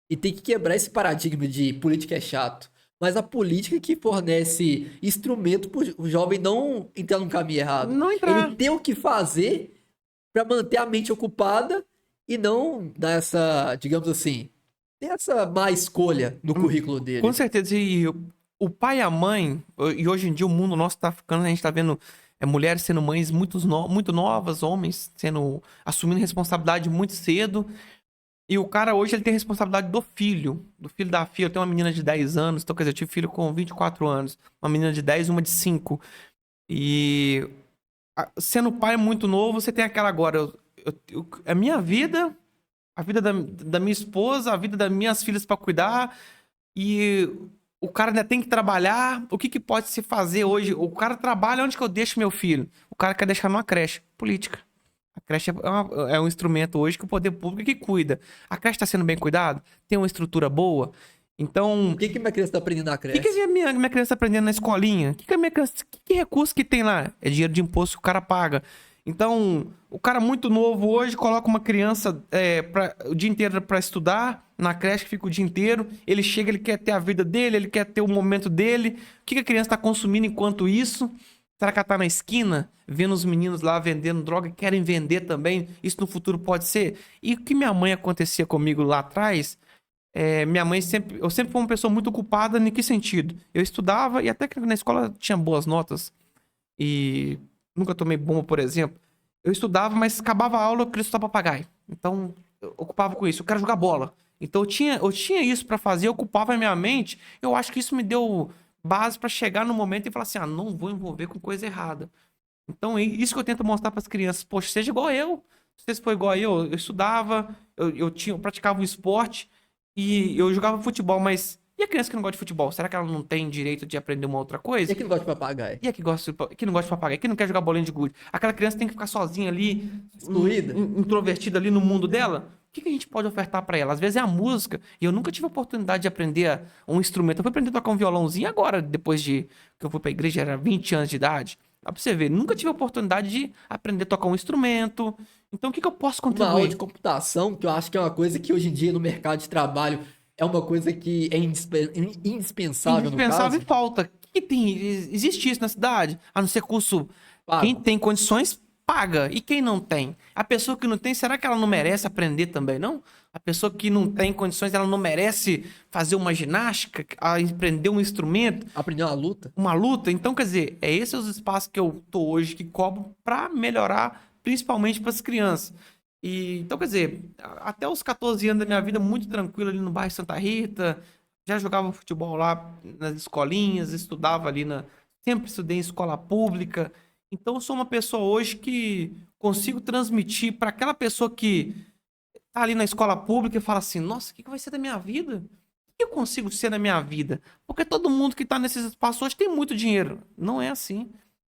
E tem que quebrar esse paradigma de política é chato. Mas a política que fornece instrumento para o jovem não entrar num caminho errado. Não entrar. Ele tem o que fazer para manter a mente ocupada e não dar essa, digamos assim, ter essa má escolha no currículo dele. Com certeza. E o pai e a mãe, e hoje em dia o mundo nosso tá ficando, a gente tá vendo mulheres sendo mães muito novas, homens assumindo responsabilidade muito cedo. E o cara hoje ele tem a responsabilidade do filho da filha. Eu tenho uma menina de 10 anos, então quer dizer, eu tive filho com 24 anos, uma menina de 10 e uma de 5. E sendo pai muito novo, você tem aquela agora, a minha vida, a vida da minha esposa, a vida das minhas filhas pra cuidar, e o cara ainda tem que trabalhar. O que pode se fazer hoje? O cara trabalha, onde que eu deixo meu filho? O cara quer deixar numa creche. Política. A creche é um instrumento hoje que o poder público que cuida. A creche está sendo bem cuidada? Tem uma estrutura boa? Então, O que minha criança está aprendendo na o creche? que a minha criança tá aprendendo na escolinha? O que a minha criança, que recurso que tem lá? É dinheiro de imposto que o cara paga. Então, o cara muito novo hoje coloca uma criança o dia inteiro para estudar, na creche que fica o dia inteiro. Ele chega, ele quer ter a vida dele, ele quer ter o momento dele. O que a criança está consumindo enquanto isso? Será que ela tá na esquina, vendo os meninos lá vendendo droga e querem vender também? Isso no futuro pode ser? E o que minha mãe acontecia comigo lá atrás, minha mãe eu sempre fui uma pessoa muito ocupada. Em que sentido? Eu estudava e até que na escola tinha boas notas. E nunca tomei bomba, por exemplo. Eu estudava, mas acabava a aula, eu queria estudar papagaio. Então, eu ocupava com isso. Eu quero jogar bola. Então, eu tinha isso pra fazer, eu ocupava a minha mente. Eu acho que isso me deu base pra chegar no momento e falar assim, não vou envolver com coisa errada. Então, é isso que eu tento mostrar pras crianças. Poxa, seja igual eu. Se você for igual eu estudava, eu praticava um esporte e eu jogava futebol, mas e a criança que não gosta de futebol? Será que ela não tem direito de aprender uma outra coisa? E que não gosta de papagaio? E a que não gosta de papagaio? Que não quer jogar bolinha de gude? Aquela criança tem que ficar sozinha ali, Excluída? introvertida ali no mundo dela? O que a gente pode ofertar pra ela? Às vezes é a música. E eu nunca tive a oportunidade de aprender um instrumento. Eu fui aprender a tocar um violãozinho agora, depois de que eu fui pra igreja, era 20 anos de idade. Dá pra você ver. Nunca tive a oportunidade de aprender a tocar um instrumento. Então, o que eu posso Uma aula de contribuir? computação, que eu acho que é uma coisa que hoje em dia no mercado de trabalho é uma coisa que é indispensável no Indispensável caso. e falta. O que tem? Existe isso na cidade? A não ser curso. Pago. Quem tem condições, paga. E quem não tem? A pessoa que não tem, será que ela não merece aprender também, não? A pessoa que não tem condições, ela não merece fazer uma ginástica, aprender um instrumento, Aprender uma luta. uma luta? Então, quer dizer, esses os espaços que eu tô hoje que cobro pra melhorar, principalmente para as crianças. E, então, quer dizer, até os 14 anos da minha vida, muito tranquilo ali no bairro Santa Rita, já jogava futebol lá nas escolinhas, estudava ali sempre estudei em escola pública. Então, eu sou uma pessoa hoje que consigo transmitir para aquela pessoa que tá ali na escola pública e fala assim, nossa, o que vai ser da minha vida? O que eu consigo ser na minha vida? Porque todo mundo que tá nesses espaços hoje tem muito dinheiro. Não é assim.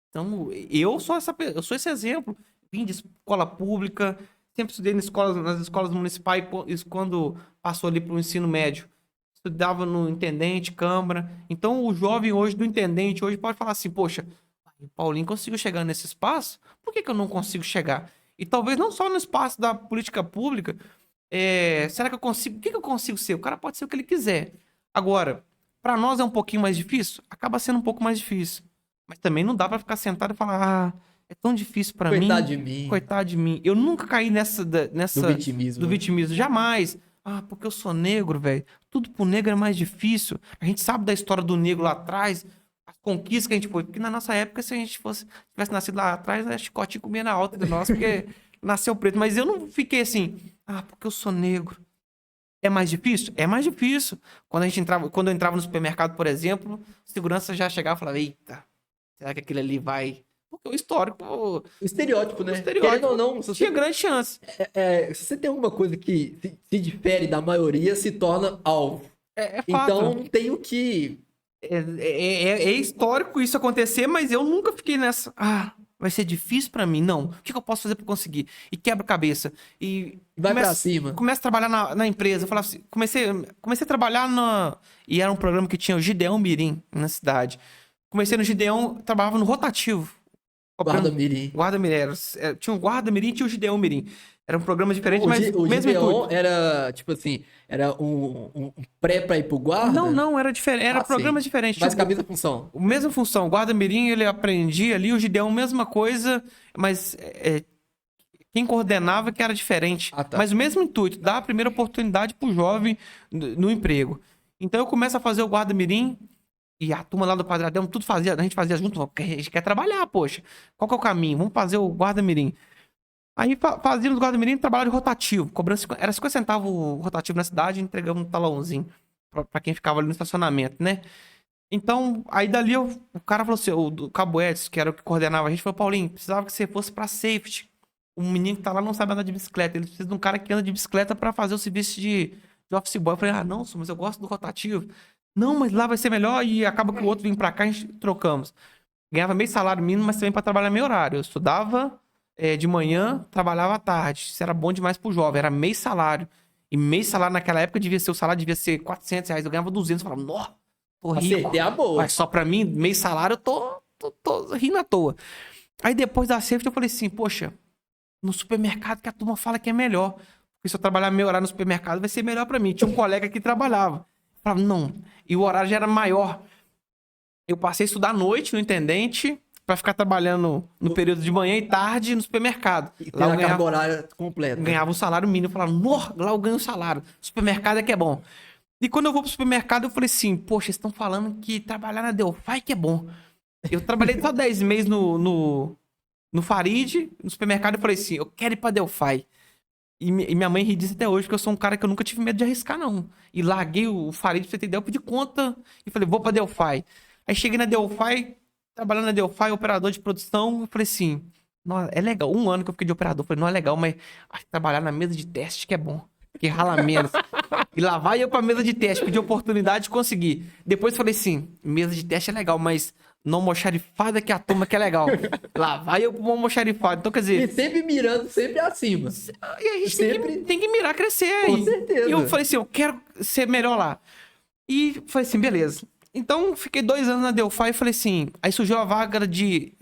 Então, eu sou esse exemplo. Vim de escola pública, sempre estudei nas escolas municipais, quando passou ali para o ensino médio. estudava no Intendente, Câmara. Então, o jovem hoje do Intendente hoje pode falar assim, poxa, o Paulinho conseguiu chegar nesse espaço, por que eu não consigo chegar? E talvez não só no espaço da política pública, será que eu consigo? O que eu consigo ser? O cara pode ser o que ele quiser. Agora, para nós é um pouquinho mais difícil? Acaba sendo um pouco mais difícil. Mas também não dá para ficar sentado e falar, é tão difícil para mim. Coitado de mim. Coitado de mim. Eu nunca caí nessa Do vitimismo. do né? vitimismo, jamais. Porque eu sou negro, velho. Tudo pro negro é mais difícil. A gente sabe da história do negro lá atrás, as conquistas que a gente foi. Porque na nossa época, se a gente tivesse nascido lá atrás, a chicotinha comia na alta de nós, porque nasceu preto. Mas eu não fiquei assim, porque eu sou negro. É mais difícil? É mais difícil. Quando eu entrava no supermercado, por exemplo, o segurança já chegava e falava, eita, será que aquele ali vai... Porque o histórico... O estereótipo, né? O estereótipo Querendo ou não, se tinha você, grande chance. se você tem alguma coisa que se difere da maioria, se torna alvo. É fato. Então, não tem o que... É histórico isso acontecer, mas eu nunca fiquei nessa. Vai ser difícil pra mim. Não. O que eu posso fazer pra conseguir? E quebra a cabeça. E Vai pra cima. Começa a trabalhar na empresa. Eu falava assim, comecei a trabalhar na. E era um programa que tinha o Gideão Mirim na cidade. Comecei no Gideão, trabalhava no rotativo. Guarda-mirim. Guarda-mirim. Tinha um Guarda-mirim e tinha o Gideão Mirim. Era um programa diferente, mas O mesmo Gideon intuito. era, tipo assim, era um pré pra ir pro guarda? Não, era diferente. Era programas sim. diferentes. Mas Tipo, com a mesma função. a mesma função. O guarda-mirim, ele aprendia ali, o Gideão, mesma coisa, mas quem coordenava que era diferente. Tá. Mas o mesmo intuito, dar a primeira oportunidade pro jovem no emprego. Então eu começo a fazer o guarda-mirim e a turma lá do Padradão, tudo fazia, a gente fazia junto, porque a gente quer trabalhar, poxa. Qual que é o caminho? Vamos fazer o guarda-mirim. Aí fazíamos o guarda-mirim trabalho rotativo, cobrando era 50 centavos o rotativo na cidade, entregamos um talãozinho pra quem ficava ali no estacionamento, né? Então, aí dali o cara falou assim, o Cabo Edson, que era o que coordenava a gente, falou, Paulinho, precisava que você fosse pra safety. O menino que tá lá não sabe andar de bicicleta, ele precisa de um cara que anda de bicicleta pra fazer o serviço de office boy. Eu falei, não, mas eu gosto do rotativo. Não, mas lá vai ser melhor, e acaba que o outro vem pra cá, a gente trocamos. Ganhava meio salário mínimo, mas também pra trabalhar meio horário. Eu estudava de manhã, trabalhava à tarde. Isso era bom demais pro jovem, era meio salário. E meio salário naquela época o salário devia ser R$ 400, eu ganhava 200, eu falava, nossa, tô rico. Acertei a boa. Mas só pra mim, meio salário, eu tô rindo à toa. Aí depois da safety eu falei assim, poxa, no supermercado que a turma fala que é melhor. Porque se eu trabalhar meio horário no supermercado, vai ser melhor pra mim. Tinha um colega que trabalhava. Eu falava, não. E o horário já era maior. Eu passei a estudar à noite no Intendente pra ficar trabalhando no período de manhã e tarde no supermercado. E Lá eu a carga horária completa. ganhava um salário mínimo. Eu falava, lá eu ganho um salário. Supermercado é que é bom. E quando eu vou pro supermercado, eu falei assim, poxa, eles estão falando que trabalhar na Delphi que é bom. Eu trabalhei só 10 meses no Farid, no supermercado, eu falei assim, eu quero ir pra Delphi. E minha mãe ri disso até hoje, porque eu sou um cara que eu nunca tive medo de arriscar, não. E larguei o Farid, pra você ter ideia, eu pedi conta e falei, vou pra Delphi. Aí cheguei na Delphi, trabalhando na Delphi, operador de produção, eu falei assim, não, é legal. Um ano que eu fiquei de operador, eu falei, não é legal, mas acho que trabalhar na mesa de teste que é bom. Porque rala menos. E lá vai eu pra mesa de teste, pedi oportunidade de conseguir. Depois falei assim, mesa de teste é legal, mas não almoxarifada que é a turma que é legal. Lá vai eu pro almoxarifado. Então, quer E dizer... sempre mirando, sempre acima. E a gente Sempre... tem que mirar, crescer. Com certeza. E eu falei assim, eu quero ser melhor lá. E falei assim, beleza. Então, fiquei 2 anos na Delphi e falei assim... Aí surgiu a vaga de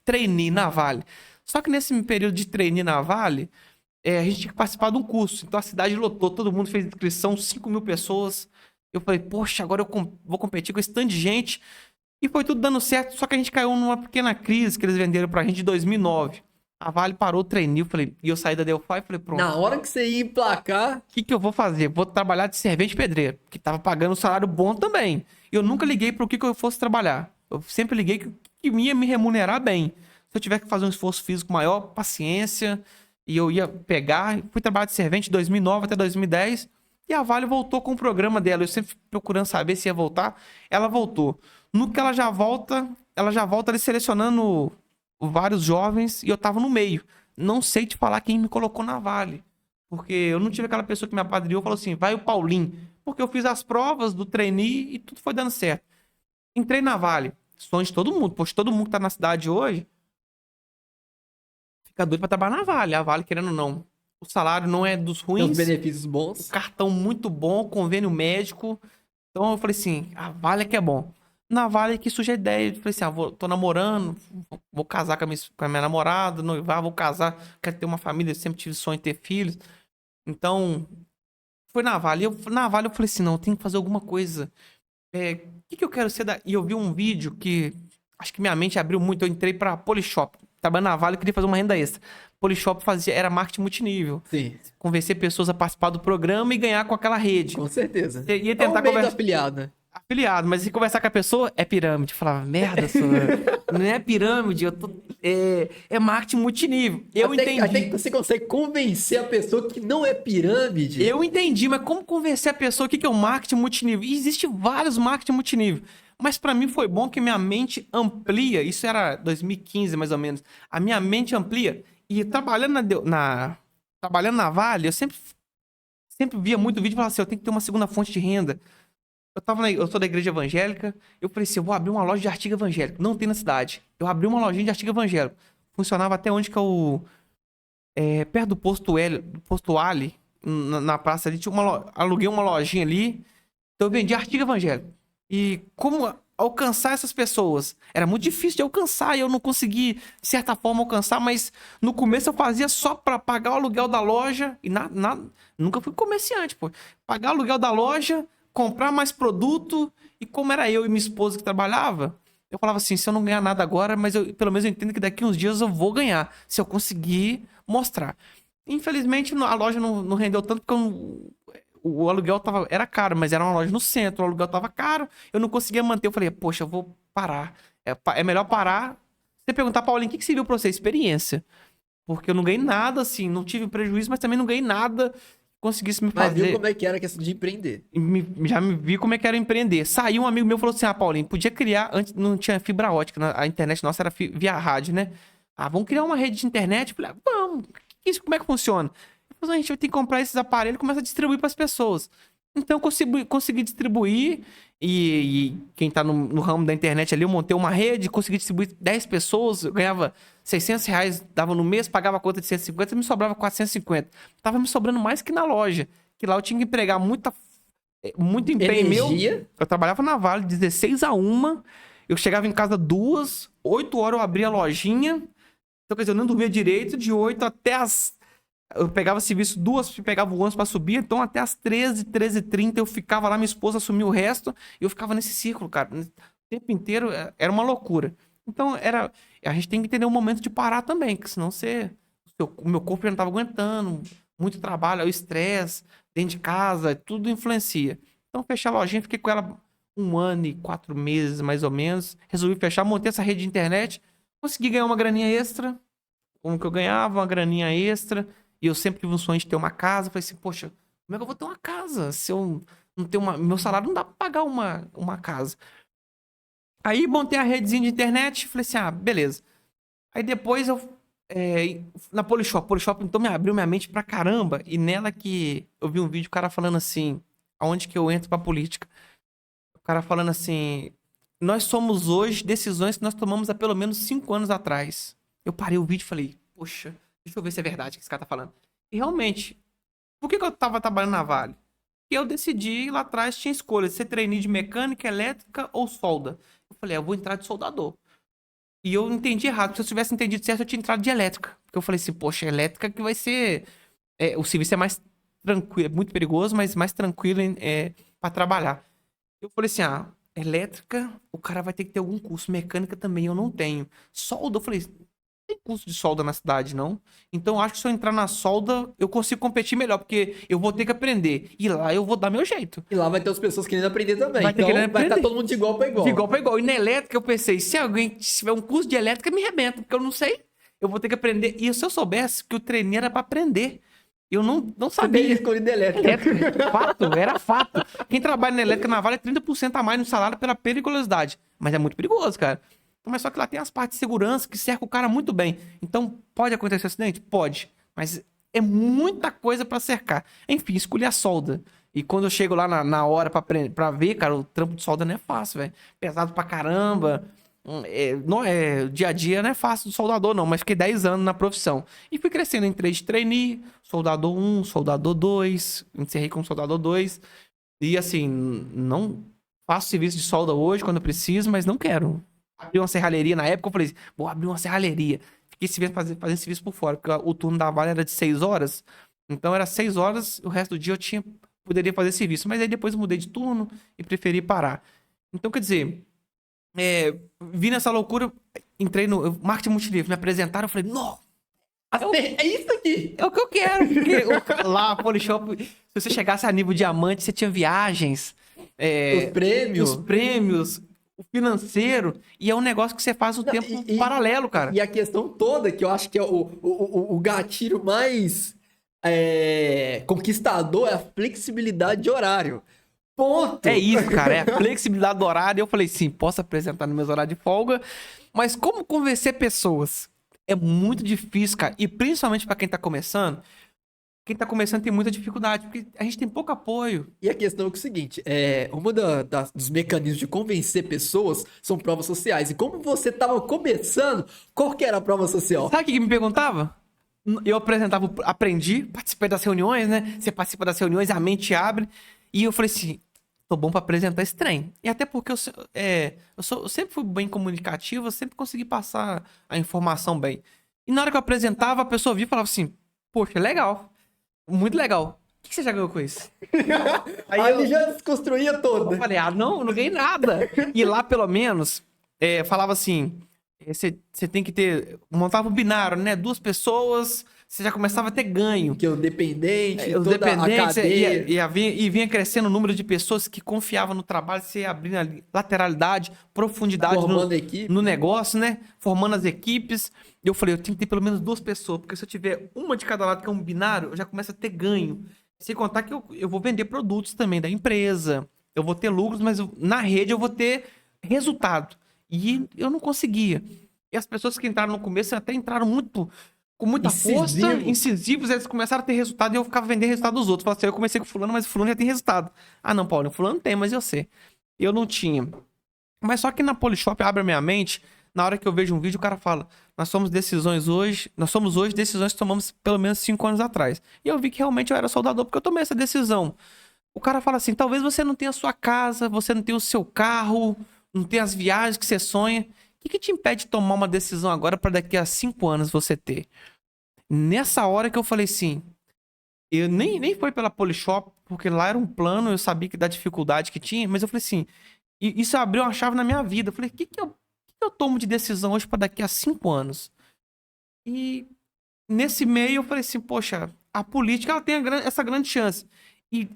trainee na Vale. Só que nesse período de trainee na Vale... a gente tinha que participar de um curso. Então a cidade lotou, todo mundo fez inscrição, 5.000 pessoas. Eu falei, poxa, agora eu vou competir com esse tanto de gente. E foi tudo dando certo, só que a gente caiu numa pequena crise que eles venderam pra gente em 2009. A Vale parou o trainee, e eu saí da Delphi e falei, pronto. Na hora que você ia emplacar... O que eu vou fazer? Vou trabalhar de servente pedreiro, que tava pagando um salário bom também. Eu nunca liguei pro que eu fosse trabalhar. Eu sempre liguei que ia me remunerar bem. Se eu tiver que fazer um esforço físico maior, paciência... E eu ia pegar, fui trabalhar de servente de 2009 até 2010. E a Vale voltou com o programa dela. Eu sempre procurando saber se ia voltar. Ela voltou. No que ela já volta ali selecionando vários jovens. E eu tava no meio. Não sei te falar quem me colocou na Vale. Porque eu não tive aquela pessoa que me apadrinhou e falou assim, vai o Paulinho. Porque eu fiz as provas do trainee e tudo foi dando certo. Entrei na Vale. Sonho de todo mundo. Poxa, todo mundo que tá na cidade hoje... Fica doido pra trabalhar na Vale. A Vale, querendo ou não, o salário não é dos Tem os ruins, benefícios o bons. cartão muito bom, convênio médico. Então eu falei assim, a Vale é que é bom. Na Vale que surge a ideia, eu falei assim, tô namorando, vou casar com a minha namorada, noivar, vou casar, quero ter uma família, sempre tive sonho de ter filhos. Então, foi na Vale. Na Vale eu falei assim, não, eu tenho que fazer alguma coisa. O que eu quero ser E eu vi um vídeo que acho que minha mente abriu muito. Eu entrei pra Polishop. Trabalhando na Vale, eu queria fazer uma renda extra. Polishop era marketing multinível. Sim, Convencer pessoas a participar do programa e ganhar com aquela rede. com certeza. Ia É o tentar meio do conversar. afiliado, né? Afiliado, mas se conversar com a pessoa, é pirâmide. Eu falava, merda, sua. Não é pirâmide, é marketing multinível. Eu entendi. Até que você consegue convencer a pessoa que não é pirâmide. Eu entendi, mas como convencer a pessoa o que é o marketing multinível? E existe vários marketing multinível. Mas pra mim foi bom que minha mente amplia. Isso era 2015, mais ou menos. A minha mente amplia. E trabalhando trabalhando na Vale, eu sempre via muito vídeo e falava assim, eu tenho que ter uma segunda fonte de renda. Eu sou da igreja evangélica. Eu falei assim, eu vou abrir uma loja de artigo evangélico. Não tem na cidade. Eu abri uma lojinha de artigo evangélico. Funcionava até onde que eu... perto do posto Ali, na praça ali, aluguei uma lojinha ali. Então eu vendi artigo evangélico. E como alcançar essas pessoas? Era muito difícil de alcançar e eu não consegui, de certa forma, alcançar, mas no começo eu fazia só pra pagar o aluguel da loja e nunca fui comerciante, pô. Pagar o aluguel da loja, comprar mais produto e como era eu e minha esposa que trabalhava, eu falava assim, se eu não ganhar nada agora, mas pelo menos eu entendo que daqui uns dias eu vou ganhar, se eu conseguir mostrar. Infelizmente, a loja não rendeu tanto porque o aluguel era caro, mas era uma loja no centro, o aluguel tava caro, eu não conseguia manter. Eu falei, poxa, eu vou parar. É melhor parar. Você perguntar, Paulinho, o que serviu pra você? Experiência. Porque eu não ganhei nada, assim, não tive prejuízo, mas também não ganhei nada que conseguisse me Mas viu fazer. como é que era a questão de empreender. Já me vi como é que era empreender. Saiu um amigo meu e falou assim: Paulinho, podia criar. Antes não tinha fibra ótica, a internet nossa era via rádio, né? Vamos criar uma rede de internet? Eu falei, vamos. Como é que funciona? Ele falou, a gente vai ter que comprar esses aparelhos e começa a distribuir para as pessoas. Então eu consegui distribuir. E quem tá no ramo da internet ali, eu montei uma rede, consegui distribuir 10 pessoas, eu ganhava R$ 600, dava no mês, pagava a conta de 150, me sobrava 450. Tava me sobrando mais que na loja. Que lá eu tinha que empregar muito empenho Energia. meu. Eu trabalhava na Vale, 16h a 1h. Eu chegava em casa 2h, 8h eu abria a lojinha. Então, quer dizer, eu não dormia direito, de 8 até as... Eu pegava serviço 2, pegava o ônibus pra subir, então até as 13, 13h30 eu ficava lá, minha esposa assumia o resto, e eu ficava nesse círculo, cara. O tempo inteiro era uma loucura. Então, a gente tem que entender o momento de parar também, porque senão o meu corpo já não tava aguentando, muito trabalho, o estresse, dentro de casa, tudo influencia. Então, fechei a lojinha, fiquei com ela 1 ano e 4 meses, mais ou menos. Resolvi fechar, montei essa rede de internet, consegui ganhar uma graninha extra. Como que eu ganhava uma graninha extra. E eu sempre tive um sonho de ter uma casa. Falei assim, poxa, como é que eu vou ter uma casa? Se eu não tenho meu salário não dá pra pagar uma casa. Aí montei a redezinha de internet. Falei assim, beleza. Aí depois na Polishop então me abriu minha mente pra caramba. E nela que eu vi um vídeo, o cara falando assim, aonde que eu entro pra política? O cara falando assim, nós somos hoje decisões que nós tomamos há pelo menos 5 anos atrás. Eu parei o vídeo e falei, poxa, deixa eu ver se é verdade o que esse cara tá falando. E realmente, por que eu tava trabalhando na Vale? Porque eu decidi, lá atrás tinha escolha, ser trainee de mecânica, elétrica ou solda. Eu falei, eu vou entrar de soldador. E eu entendi errado. Se eu tivesse entendido certo, eu tinha entrado de elétrica. Porque eu falei assim, poxa, elétrica que vai ser... o serviço é mais tranquilo, é muito perigoso, mas mais tranquilo pra trabalhar. Eu falei assim, elétrica, o cara vai ter que ter algum curso. Mecânica também eu não tenho. Solda, eu falei, não tem curso de solda na cidade, não. Então eu acho que se eu entrar na solda, eu consigo competir melhor, porque eu vou ter que aprender. E lá eu vou dar meu jeito. E lá vai ter as pessoas querendo aprender também. Vai ter Então querendo vai estar aprender. todo mundo de igual para igual. De igual pra igual. E na elétrica eu pensei, se alguém tiver um curso de elétrica, me arrebenta, porque eu não sei. Eu vou ter que aprender. E se eu soubesse que o treineiro era pra aprender, eu não Você teria sabia. escolhido elétrica. Era fato. Quem trabalha na elétrica na Vale é 30% a mais no salário pela periculosidade. Mas é muito perigoso, cara. Mas só que lá tem as partes de segurança que cercam o cara muito bem. Então, pode acontecer acidente? Pode. Mas é muita coisa pra cercar. Enfim, escolhi a solda. E quando eu chego lá na hora pra ver, cara, o trampo de solda não é fácil, velho. Pesado pra caramba. dia a dia não é fácil do soldador, não, mas fiquei 10 anos na profissão. E fui crescendo, entrei de trainee, soldador 1, soldador 2, encerrei como soldador 2. E assim, não faço serviço de solda hoje quando eu preciso, mas não quero. Abri uma serralheria na época, eu falei, vou abrir uma serralheria. Fiquei fazendo serviço por fora, porque o turno da Vale era de 6 horas. Então era 6 horas, o resto do dia poderia fazer serviço. Mas aí depois eu mudei de turno e preferi parar. Então, quer dizer, vi nessa loucura, entrei no marketing multinível, me apresentaram, eu falei, não, É isso aqui! é o que eu quero. Porque lá, a Polishop, se você chegasse a nível diamante, você tinha viagens, Os prêmios. o financeiro, e é um negócio que você faz no Não, tempo paralelo, cara. E a questão toda, que eu acho que é o gatilho mais conquistador, é a flexibilidade de horário. Ponto! É isso, cara, é a flexibilidade do horário. Eu falei, sim, posso apresentar nos meus horários de folga, mas como convencer pessoas? É muito difícil, cara, e principalmente pra quem tá começando. Quem tá começando tem muita dificuldade, porque a gente tem pouco apoio. E a questão é o seguinte, uma dos mecanismos de convencer pessoas são provas sociais. E como você estava começando, qual que era a prova social? Sabe o que me perguntava? Eu aprendi, participei das reuniões, né? Você participa das reuniões, a mente abre. E eu falei assim, tô bom pra apresentar esse trem. E até porque eu sempre fui bem comunicativo, eu sempre consegui passar a informação bem. E na hora que eu apresentava, a pessoa via e falava assim, poxa, legal, muito legal. O que você já ganhou com isso? Aí ele já desconstruía Eu toda. falei, não, eu não ganhei nada. E lá, pelo menos, falava assim, você tem que montava um binário, né? 2 pessoas, você já começava a ter ganho. Que o dependente, Os toda a dependentes cadeia. vinha crescendo o número de pessoas que confiavam no trabalho, você abrindo ali lateralidade, profundidade Formando a equipe. no negócio, né? Formando as equipes. E eu falei, eu tenho que ter pelo menos 2 pessoas, porque se eu tiver uma de cada lado, que é um binário, eu já começo a ter ganho. Sem contar que eu vou vender produtos também da empresa, eu vou ter lucros, mas na rede eu vou ter resultado. E eu não conseguia. E as pessoas que entraram no começo até entraram com muita força, incisivos, eles começaram a ter resultado e eu ficava vendendo resultado dos outros. Falava assim, eu comecei com fulano, mas o fulano já tem resultado. Ah, não, Paulo, o fulano tem, mas eu sei. Eu não tinha. Mas só que na Polishop abre a minha mente, na hora que eu vejo um vídeo, o cara fala, nós somos hoje decisões que tomamos pelo menos 5 anos atrás. E eu vi que realmente eu era soldador porque eu tomei essa decisão. O cara fala assim, talvez você não tenha a sua casa, você não tenha o seu carro, não tenha as viagens que você sonha. O que te impede de tomar uma decisão agora para daqui a 5 anos você ter? Nessa hora que eu falei assim, eu nem foi pela Polishop, porque lá era um plano, eu sabia que da dificuldade que tinha, mas eu falei assim, e isso abriu uma chave na minha vida. Eu falei, o que eu tomo de decisão hoje para daqui a 5 anos? E nesse meio eu falei assim, poxa, a política ela tem essa grande chance. E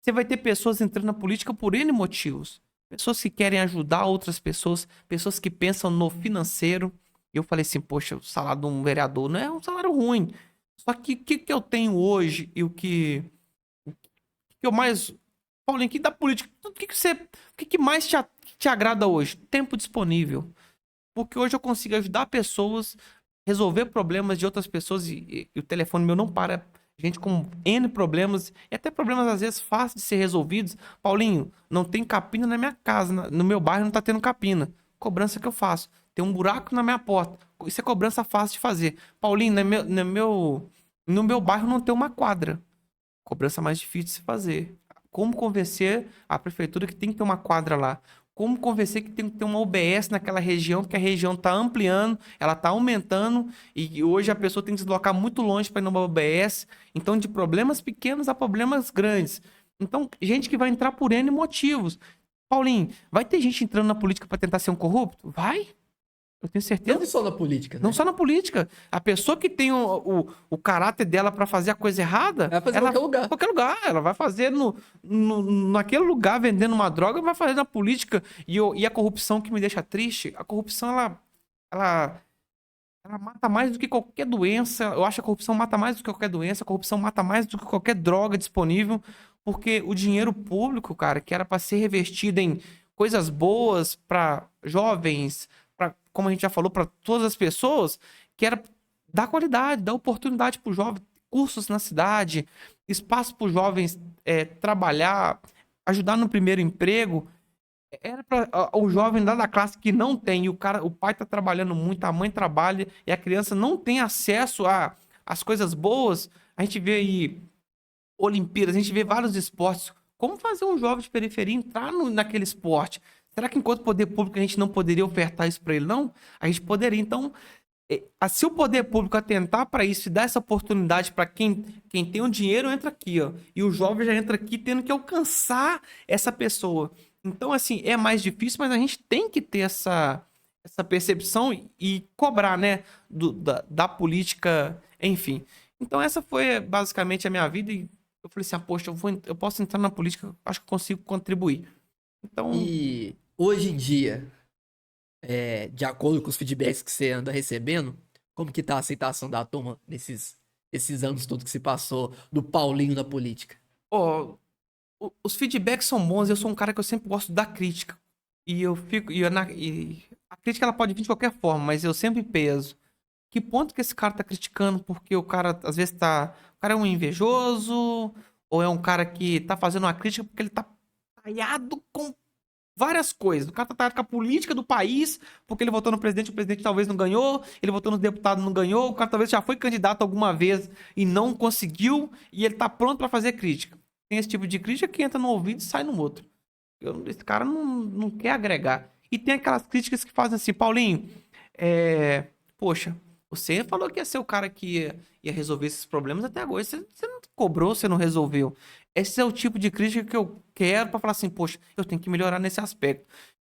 você vai ter pessoas entrando na política por N motivos. Pessoas que querem ajudar outras pessoas, pessoas que pensam no financeiro. E eu falei assim, poxa, o salário de um vereador não é um salário ruim. Só que o que eu tenho hoje e o que eu mais... Paulinho, que da política, o que mais te agrada hoje? Tempo disponível. Porque hoje eu consigo ajudar pessoas, resolver problemas de outras pessoas e o telefone meu não para. Gente com N problemas, e até problemas às vezes fáceis de ser resolvidos. Paulinho, não tem capina na minha casa, no meu bairro não tá tendo capina. Cobrança que eu faço. Tem um buraco na minha porta. Isso é cobrança fácil de fazer. Paulinho, no meu bairro não tem uma quadra. Cobrança mais difícil de se fazer. Como convencer a prefeitura que tem que ter uma quadra lá? Como convencer que tem que ter uma UBS naquela região, porque a região está ampliando, ela está aumentando, e hoje a pessoa tem que se deslocar muito longe para ir numa UBS. Então, de problemas pequenos a problemas grandes. Então, gente que vai entrar por N motivos. Paulinho, vai ter gente entrando na política para tentar ser um corrupto? Vai. Eu tenho certeza. Não só na política, né? Não só na política. A pessoa que tem o caráter dela pra fazer a coisa errada... Vai fazer em qualquer lugar. Qualquer lugar. Ela vai fazer naquele lugar, vendendo uma droga, vai fazer na política. E a corrupção que me deixa triste, a corrupção, ela mata mais do que qualquer doença. Eu acho que a corrupção mata mais do que qualquer doença. A corrupção mata mais do que qualquer droga disponível. Porque o dinheiro público, cara, que era pra ser revestido em coisas boas pra jovens... como a gente já falou, para todas as pessoas, que era dar qualidade, dar oportunidade para o jovem, cursos na cidade, espaço para os jovens trabalhar, ajudar no primeiro emprego. Era pra, o jovem lá da classe que não tem, e o pai tá trabalhando muito, a mãe trabalha, e a criança não tem acesso às coisas boas. A gente vê aí Olimpíadas, a gente vê vários esportes. Como fazer um jovem de periferia entrar naquele esporte? Será que enquanto poder público a gente não poderia ofertar isso para ele? Não, a gente poderia. Então, se o poder público atentar para isso e dar essa oportunidade para quem tem o dinheiro, entra aqui, ó. E o jovem já entra aqui tendo que alcançar essa pessoa. Então, assim, é mais difícil, mas a gente tem que ter essa percepção e cobrar, né, da política, enfim. Então, essa foi basicamente a minha vida. E eu falei assim, poxa, eu posso entrar na política, acho que consigo contribuir. Então, E hoje em dia, de acordo com os feedbacks que você anda recebendo, como que tá a aceitação da turma esses anos todos que se passou do Paulinho na política? ó, os feedbacks são bons. Eu sou um cara que eu sempre gosto da crítica. E eu fico. E a crítica ela pode vir de qualquer forma, mas eu sempre peso. Que ponto que esse cara tá criticando? Porque o cara, às vezes, tá. O cara é um invejoso, ou é um cara que tá fazendo uma crítica porque ele tá talhado com várias coisas. O cara tá talhado com a política do país, porque ele votou no presidente, o presidente talvez não ganhou, ele votou no deputado, não ganhou, o cara talvez já foi candidato alguma vez e não conseguiu, e ele tá pronto pra fazer crítica. Tem esse tipo de crítica que entra no ouvido e sai no outro. Esse cara não quer agregar. E tem aquelas críticas que fazem assim, Paulinho, poxa, você falou que ia ser o cara que ia resolver esses problemas até agora. Você não cobrou, você não resolveu. Esse é o tipo de crítica que eu quero pra falar assim, poxa, eu tenho que melhorar nesse aspecto.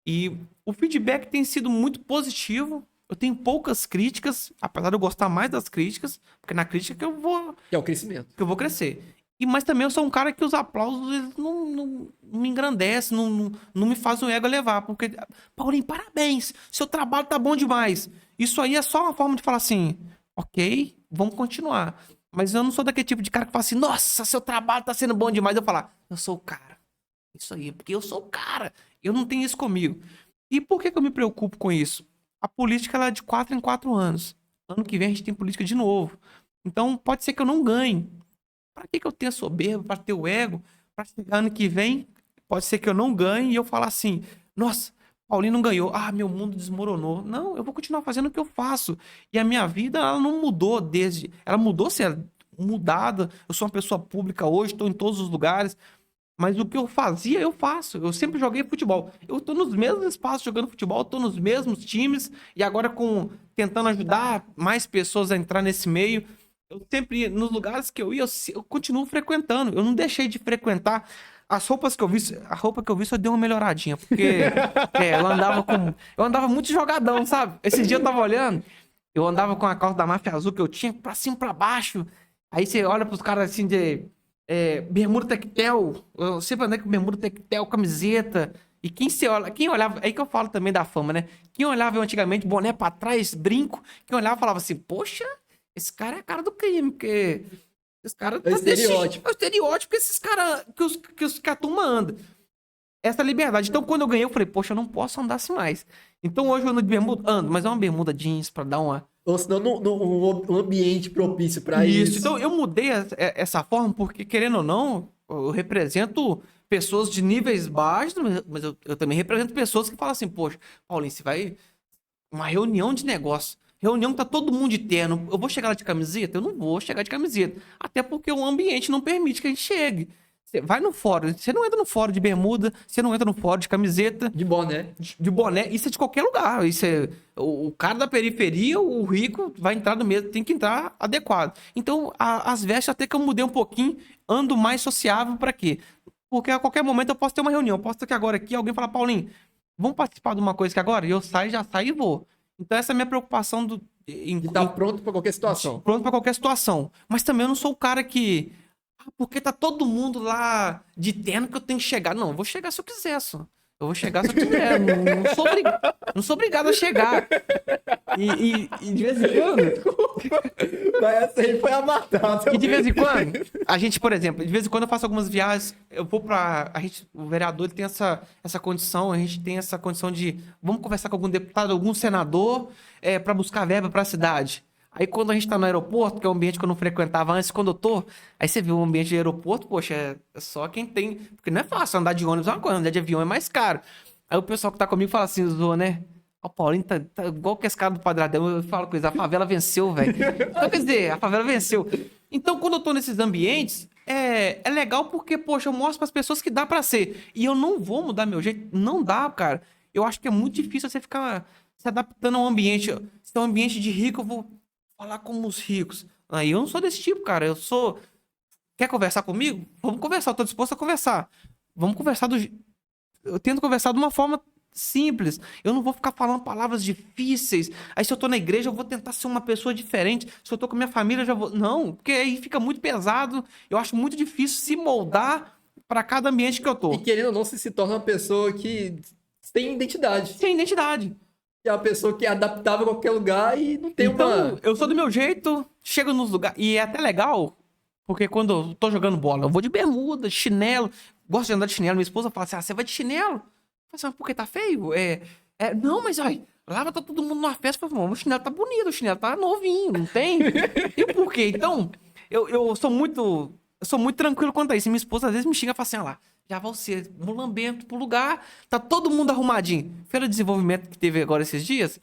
E o feedback tem sido muito positivo. Eu tenho poucas críticas, apesar de eu gostar mais das críticas, porque na crítica Que é o crescimento. que eu vou crescer. Mas também eu sou um cara que os aplausos eles não me engrandecem, não me fazem o ego levar. Porque, Paulinho, parabéns, seu trabalho tá bom demais. Isso aí é só uma forma de falar assim, ok, vamos continuar. Mas eu não sou daquele tipo de cara que fala assim, nossa, seu trabalho tá sendo bom demais. Eu falar, eu sou o cara. Isso aí, porque eu sou o cara. Eu não tenho isso comigo. E por que que eu me preocupo com isso? A política ela é de 4 em 4 anos. Ano que vem a gente tem política de novo. Então pode ser que eu não ganhe. Pra que eu tenho soberba, pra ter o ego, pra chegar ano que vem, pode ser que eu não ganhe e eu falar assim, nossa, Paulinho não ganhou, meu mundo desmoronou. Não, eu vou continuar fazendo o que eu faço. E a minha vida, ela não mudou desde... Ela mudou, se é mudada. Eu sou uma pessoa pública hoje, estou em todos os lugares. Mas o que eu fazia, eu faço. Eu sempre joguei futebol. Eu tô nos mesmos espaços jogando futebol, tô nos mesmos times e agora tentando ajudar mais pessoas a entrar nesse meio. Eu sempre, nos lugares que eu ia, eu continuo frequentando. Eu não deixei de frequentar. As roupas que eu vi, a roupa que eu vi só deu uma melhoradinha, porque eu andava muito jogadão, sabe? Esse dia eu tava olhando, eu andava com a calça da Máfia Azul que eu tinha pra cima e pra baixo. Aí você olha pros caras assim de bermuda tectel, eu sempre andei com bermuda tectel, camiseta. E quem olhava, aí que eu falo também da fama, né? Quem olhava eu antigamente, boné pra trás, brinco, quem olhava falava assim, poxa, esse cara é a cara do crime, porque esse cara É o estereótipo. é o estereótipo que esses caras, que a turma anda. Essa liberdade. Então, quando eu ganhei, eu falei, poxa, eu não posso andar assim mais. Então, hoje eu ando de bermuda, ando, mas é uma bermuda jeans pra dar uma... Ou senão, um ambiente propício pra Isso. isso. Então, eu mudei essa forma porque, querendo ou não, eu represento pessoas de níveis baixos, mas eu também represento pessoas que falam assim, poxa, Paulinho, você vai... Uma reunião de negócio. Reunião que tá todo mundo de terno. Eu vou chegar lá de camiseta? Eu não vou chegar de camiseta. Até porque o ambiente não permite que a gente chegue. Você vai no fórum. Você não entra no fórum de bermuda. Você não entra no fórum de camiseta. De boné. De boné. Isso é de qualquer lugar. Isso é... O cara da periferia, o rico, vai entrar no mesmo. Tem que entrar adequado. Então, as vestes até que eu mudei um pouquinho. Ando mais sociável pra quê? Porque a qualquer momento eu posso ter uma reunião. Eu posso ter que agora aqui alguém falar, Paulinho, vamos participar de uma coisa que agora? E eu saio, já saio e vou. Então essa é a minha preocupação De estar pronto pra qualquer situação. pronto pra qualquer situação. Mas também eu não sou o cara que porque tá todo mundo lá de terno que eu tenho que chegar. Não, eu vou chegar se eu quiser, só. Eu vou chegar se eu quiser. Não sou obrigado a chegar. E de vez em quando. Mas essa aí foi a batata. E de vez em quando, a gente, por exemplo, de vez em quando eu faço algumas viagens, eu vou pra. O vereador ele tem essa condição, a gente tem essa condição de. Vamos conversar com algum deputado, algum senador, pra buscar verba pra cidade. Aí quando a gente tá no aeroporto, que é um ambiente que eu não frequentava antes, quando eu tô, aí você viu o ambiente de aeroporto, poxa, é só quem tem. Porque não é fácil andar de ônibus, é uma coisa, andar de avião é mais caro. Aí o pessoal que tá comigo fala assim, zoa, né? Ó, o Paulinho tá igual que esse cara do Quadradão. Eu falo com eles, a favela venceu, velho. Então, quer dizer, a favela venceu. Então, quando eu tô nesses ambientes, é legal porque, poxa, eu mostro pras pessoas que dá pra ser. E eu não vou mudar meu jeito. Não dá, cara. Eu acho que é muito difícil você ficar se adaptando a um ambiente. Se é um ambiente de rico, eu vou falar como os ricos. Aí eu não sou desse tipo, cara. Eu sou... Quer conversar comigo? Vamos conversar. Eu tô disposto a conversar. Vamos conversar eu tento conversar de uma forma simples. Eu não vou ficar falando palavras difíceis. Aí se eu tô na igreja, eu vou tentar ser uma pessoa diferente. Se eu tô com a minha família, eu já vou... Não, porque aí fica muito pesado. Eu acho muito difícil se moldar para cada ambiente que eu tô. E querendo ou não, você se torna uma pessoa que tem identidade. Sem identidade. É uma pessoa que é adaptável a qualquer lugar e não tem Então, uma... eu sou do meu jeito, chego nos lugares. E é até legal, porque quando eu tô jogando bola, eu vou de bermuda, chinelo. Gosto de andar de chinelo. Minha esposa fala assim: ah, você vai de chinelo? Eu falo assim, mas por que tá feio? Não, mas olha, lá tá todo mundo numa festa. Eu falo, o chinelo tá bonito, o chinelo tá novinho, não tem? E por quê? Então, eu sou muito. Eu sou muito tranquilo quanto a isso. E minha esposa às vezes me xinga e fala assim: ah lá, já vai ser mulambento pro lugar, tá todo mundo arrumadinho. Feira de desenvolvimento que teve agora esses dias.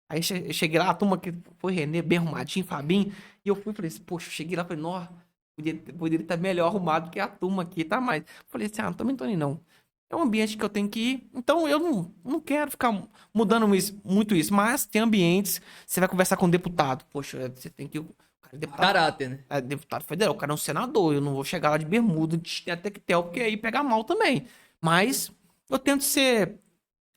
Aí cheguei lá, a turma que foi Renê, bem arrumadinho, Fabinho. E eu fui e falei assim, poxa, cheguei lá e falei, nossa, poderia estar melhor arrumado que a turma aqui, tá mais. Falei assim, ah, não também tô nem não. É um ambiente que eu tenho que ir. Então eu não quero ficar mudando muito isso. Mas tem ambientes, você vai conversar com um deputado. Poxa, você tem que. O cara é deputado, Caráter, né? deputado federal, o cara é um senador. Eu não vou chegar lá de bermuda, de tectel, porque aí pega mal também. Mas eu tento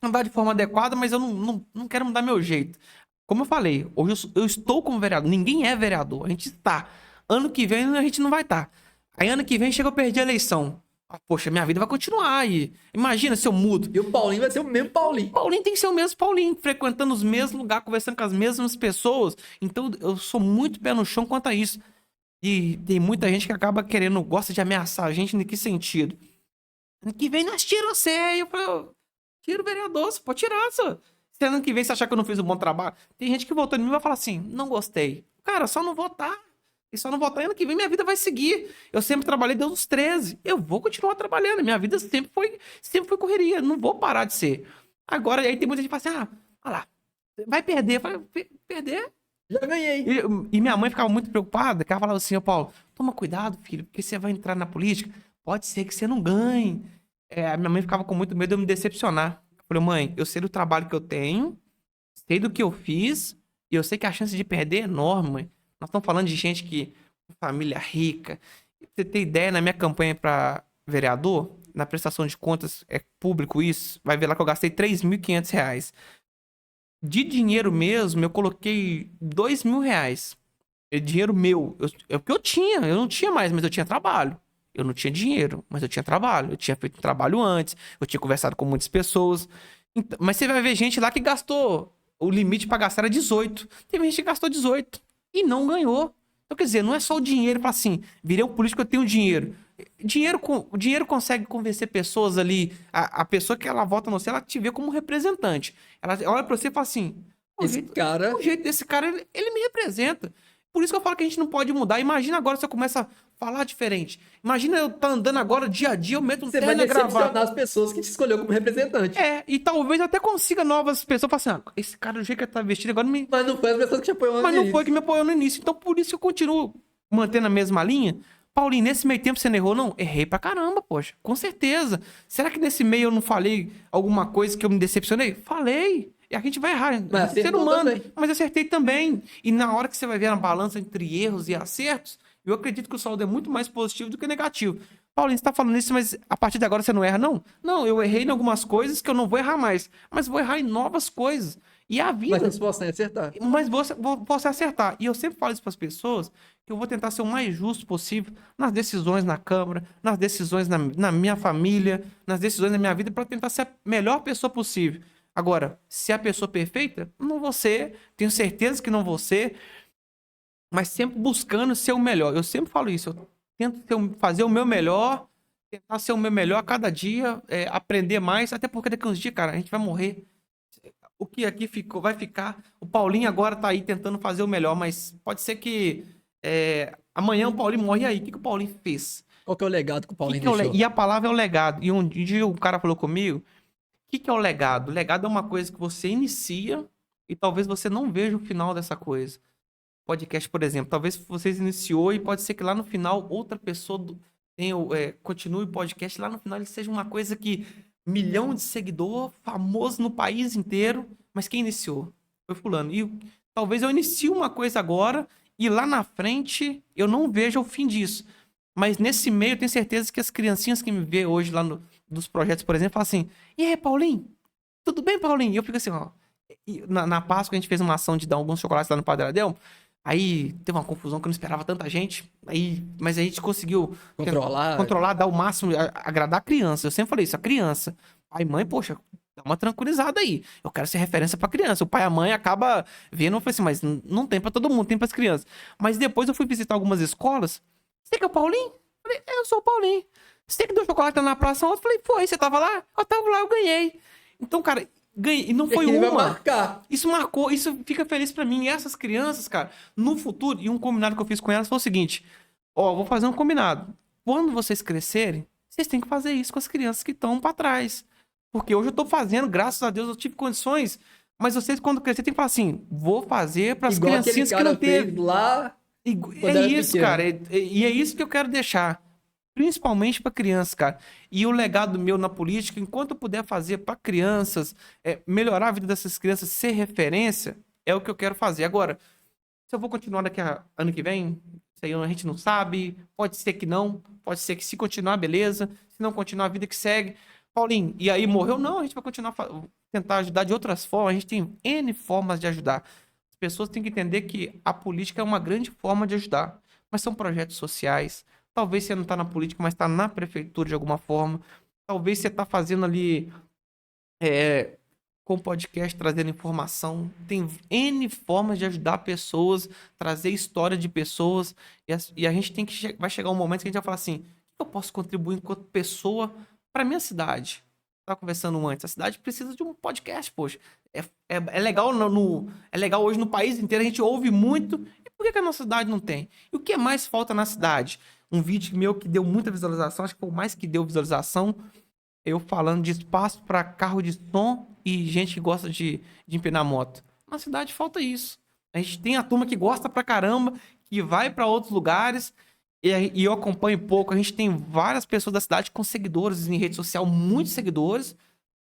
andar de forma adequada, mas eu não quero mudar meu jeito. Como eu falei, hoje eu estou como vereador. Ninguém é vereador. A gente está. Ano que vem a gente não vai estar. Aí ano que vem chega eu perdi a eleição. Ah, poxa, minha vida vai continuar aí. Imagina se eu mudo. E o Paulinho vai ser o mesmo Paulinho. Paulinho tem que ser o mesmo Paulinho, frequentando os mesmos lugares, conversando com as mesmas pessoas. Então eu sou muito pé no chão quanto a isso. E tem muita gente que acaba querendo, gosta de ameaçar a gente, em que sentido? Ano que vem nós tira você. Aí eu falo, tira o vereador, você pode tirar, só. Se ano que vem você achar que eu não fiz um bom trabalho. Tem gente que votou em mim e vai falar assim, não gostei. Cara, só não votar. E só não votar, ano que vem minha vida vai seguir. Eu sempre trabalhei desde os 13. Eu vou continuar trabalhando. Minha vida sempre foi correria. Não vou parar de ser. Agora, aí tem muita gente que fala assim, olha lá, vai perder. Eu falei, perder? Já ganhei. E minha mãe ficava muito preocupada, que ela falava assim, ô Paulo, toma cuidado, filho, porque você vai entrar na política, pode ser que você não ganhe. A minha mãe ficava com muito medo de eu me decepcionar. Eu falei, mãe, eu sei do trabalho que eu tenho, sei do que eu fiz, e eu sei que a chance de perder é enorme, mãe. Nós estamos falando de gente que, família rica. Pra você ter ideia, na minha campanha para vereador, na prestação de contas, é público isso, vai ver lá que eu gastei R$ 3.500. De dinheiro mesmo, eu coloquei R$ 2.000. É dinheiro meu. É o que eu tinha. Eu não tinha mais, mas eu tinha trabalho. Eu não tinha dinheiro, mas eu tinha trabalho. Eu tinha feito um trabalho antes. Eu tinha conversado com muitas pessoas. Mas você vai ver gente lá que gastou. O limite pra gastar era 18. Teve gente que gastou 18 e não ganhou. Então, quer dizer, não é só o dinheiro. Fala assim, virei um político, eu tenho dinheiro. O dinheiro consegue convencer pessoas ali. A pessoa que ela vota no você, ela te vê como representante. Ela olha pra você e fala assim: Esse cara... o jeito desse cara, ele me representa. Por isso que eu falo que a gente não pode mudar. Imagina agora se eu começo a falar diferente. Imagina eu tá andando agora dia a dia, eu meto um Você vai terno e gravar. decepcionar as pessoas que te escolheu como representante. E talvez eu até consiga novas pessoas. Falar assim, esse cara, do jeito que ele tá vestido agora, me... Mas não foi as pessoas que te apoiaram Mas não foi que me apoiou no início. Então, por isso que eu continuo mantendo a mesma linha. Paulinho, nesse meio tempo você não errou, não? Errei pra caramba, poxa. Com certeza. Será que nesse meio eu não falei alguma coisa que eu me decepcionei? Falei. E a gente vai errar. Mas Ser humano. também. Mas acertei também. E na hora que você vai ver a balança entre erros e acertos, eu acredito que o saldo é muito mais positivo do que negativo. Paulinho, você tá falando isso, mas a partir de agora você não erra, não? Não, eu errei em algumas coisas que eu não vou errar mais. Mas vou errar em novas coisas. E a vida... Mas não se posso nem acertar. Mas você acertar. E eu sempre falo isso para as pessoas, que eu vou tentar ser o mais justo possível nas decisões na Câmara, nas decisões na minha família, nas decisões da minha vida, para tentar ser a melhor pessoa possível. Agora, se é a pessoa perfeita, não vou ser, tenho certeza que não vou ser, mas sempre buscando ser o melhor. Eu sempre falo isso, eu tento fazer o meu melhor, tentar ser o meu melhor a cada dia, aprender mais, até porque daqui a uns dias, cara, a gente vai morrer. O que aqui ficou, vai ficar. O Paulinho agora tá aí tentando fazer o melhor, mas pode ser que amanhã o Paulinho morre. E aí? O que o Paulinho fez? Qual que é o legado que o Paulinho Que é deixou? E a palavra é o legado. E um dia o cara falou comigo que é o legado? O legado é uma coisa que você inicia e talvez você não veja o final dessa coisa. Podcast, por exemplo, talvez vocês iniciou e pode ser que lá no final outra pessoa continue o podcast, lá no final ele seja uma coisa que milhão de seguidor, famoso no país inteiro, mas quem iniciou? Foi fulano. E talvez eu inicie uma coisa agora e lá na frente eu não veja o fim disso. Mas nesse meio eu tenho certeza que as criancinhas que me vê hoje lá nos projetos, por exemplo, falam assim, e aí, Paulinho? Tudo bem, Paulinho? E eu fico assim, ó. Na Páscoa a gente fez uma ação de dar alguns chocolates lá no Padre Adel. Aí teve uma confusão que eu não esperava tanta gente. Mas a gente conseguiu controlar, dar o máximo, agradar a criança. Eu sempre falei isso, a criança. Pai e mãe, poxa, dá uma tranquilizada aí. Eu quero ser referência pra criança. O pai e a mãe acaba vendo, eu falei assim, mas não tem pra todo mundo, tem pras crianças. Mas depois eu fui visitar algumas escolas. Você que é o Paulinho? Eu falei, eu sou o Paulinho. Você que deu chocolate lá na praça ontem? Eu falei, foi, você tava lá? Eu tava lá, eu ganhei. Então, cara, ganhei. E não foi ele vai uma. marcar. Isso marcou, isso fica feliz pra mim. E essas crianças, cara, no futuro, e um combinado que eu fiz com elas foi o seguinte: ó, vou fazer um combinado. Quando vocês crescerem, vocês têm que fazer isso com as crianças que estão pra trás. Porque hoje eu tô fazendo, graças a Deus, eu tive condições. Mas vocês, quando crescer, tem que falar assim: vou fazer pras Igual aquele criancinhas que cara não teve. fez lá É quando era isso, pequeno. cara. E é isso que eu quero deixar. Principalmente para crianças, cara. E o legado meu na política, enquanto eu puder fazer para crianças, melhorar a vida dessas crianças, ser referência, é o que eu quero fazer. Agora, se eu vou continuar daqui a ano que vem, isso aí a gente não sabe. Pode ser que não. Pode ser que se continuar, beleza. Se não continuar, a vida que segue. Paulinho, e aí morreu? Não, a gente vai continuar tentar ajudar de outras formas. A gente tem N formas de ajudar. As pessoas têm que entender que a política é uma grande forma de ajudar. Mas são projetos sociais. Talvez você não está na política, mas está na prefeitura de alguma forma. Talvez você está fazendo ali com podcast, trazendo informação. Tem N formas de ajudar pessoas, trazer história de pessoas. E a gente vai chegar um momento que a gente vai falar assim: o que eu posso contribuir enquanto pessoa para minha cidade? Estava conversando antes. A cidade precisa de um podcast, poxa. É legal é legal hoje no país inteiro, a gente ouve muito. E por que a nossa cidade não tem? E o que mais falta na cidade? Um vídeo meu que deu muita visualização, acho que foi o mais que deu visualização, eu falando de espaço para carro de som e gente que gosta de empinar moto. Na cidade falta isso. A gente tem a turma que gosta pra caramba, que vai para outros lugares, e eu acompanho pouco. A gente tem várias pessoas da cidade com seguidores em rede social, muitos seguidores.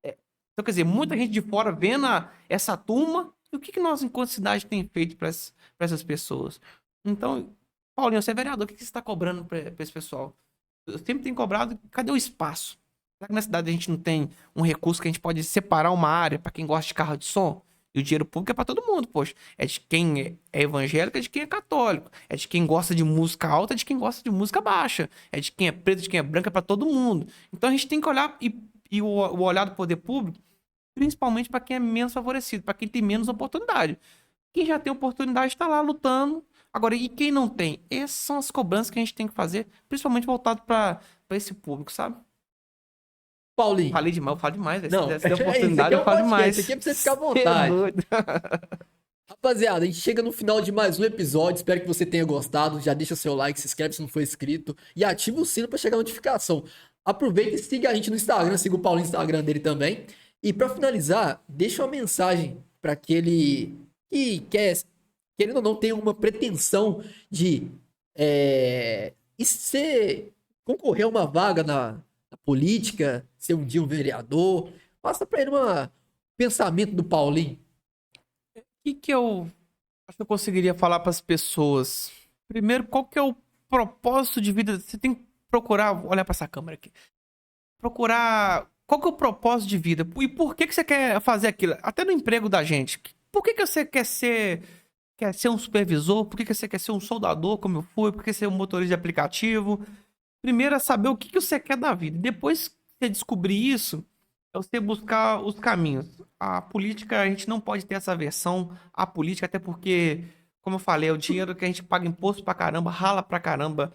Então, quer dizer, muita gente de fora vendo essa turma. E o que nós, enquanto cidade, tem feito para essas pessoas? Então, Paulinho, você é vereador, o que você está cobrando para esse pessoal? Eu sempre tenho cobrado, cadê o espaço? Será que na cidade a gente não tem um recurso que a gente pode separar uma área para quem gosta de carro de som? E o dinheiro público é para todo mundo, poxa. É de quem é evangélico, é de quem é católico. É de quem gosta de música alta, é de quem gosta de música baixa. É de quem é preto, de quem é branco, é para todo mundo. Então a gente tem que olhar, e o olhar do poder público, principalmente para quem é menos favorecido, para quem tem menos oportunidade. Quem já tem oportunidade está lá lutando. Agora, e quem não tem? Essas são as cobranças que a gente tem que fazer, principalmente voltado para esse público, sabe? Paulinho. Falei demais, eu falo demais, velho. Não, Se der oportunidade, eu falo demais. Isso aqui é pra você ficar à vontade. Rapaziada, a gente chega no final de mais um episódio. Espero que você tenha gostado. Já deixa seu like, se inscreve se não for inscrito e ativa o sino para chegar a notificação. Aproveita e siga a gente no Instagram, siga o Paulinho no Instagram dele também. E para finalizar, deixa uma mensagem para aquele que quer, querendo ou não, tem uma pretensão de concorrer a uma vaga na política, ser um dia um vereador. Passa para ele um pensamento do Paulinho. O que eu acho que eu conseguiria falar para as pessoas? Primeiro, qual que é o propósito de vida? Você tem que procurar, olhar para essa câmera aqui. Procurar qual que é o propósito de vida e por que você quer fazer aquilo? Até no emprego da gente. Por que você quer ser um supervisor? Por que você quer ser um soldador, como eu fui? Por que ser um motorista de aplicativo? Primeiro é saber o que você quer da vida. Depois que você descobrir isso, é você buscar os caminhos. A política, a gente não pode ter essa aversão à política, até porque, como eu falei, é o dinheiro que a gente paga imposto pra caramba, rala pra caramba,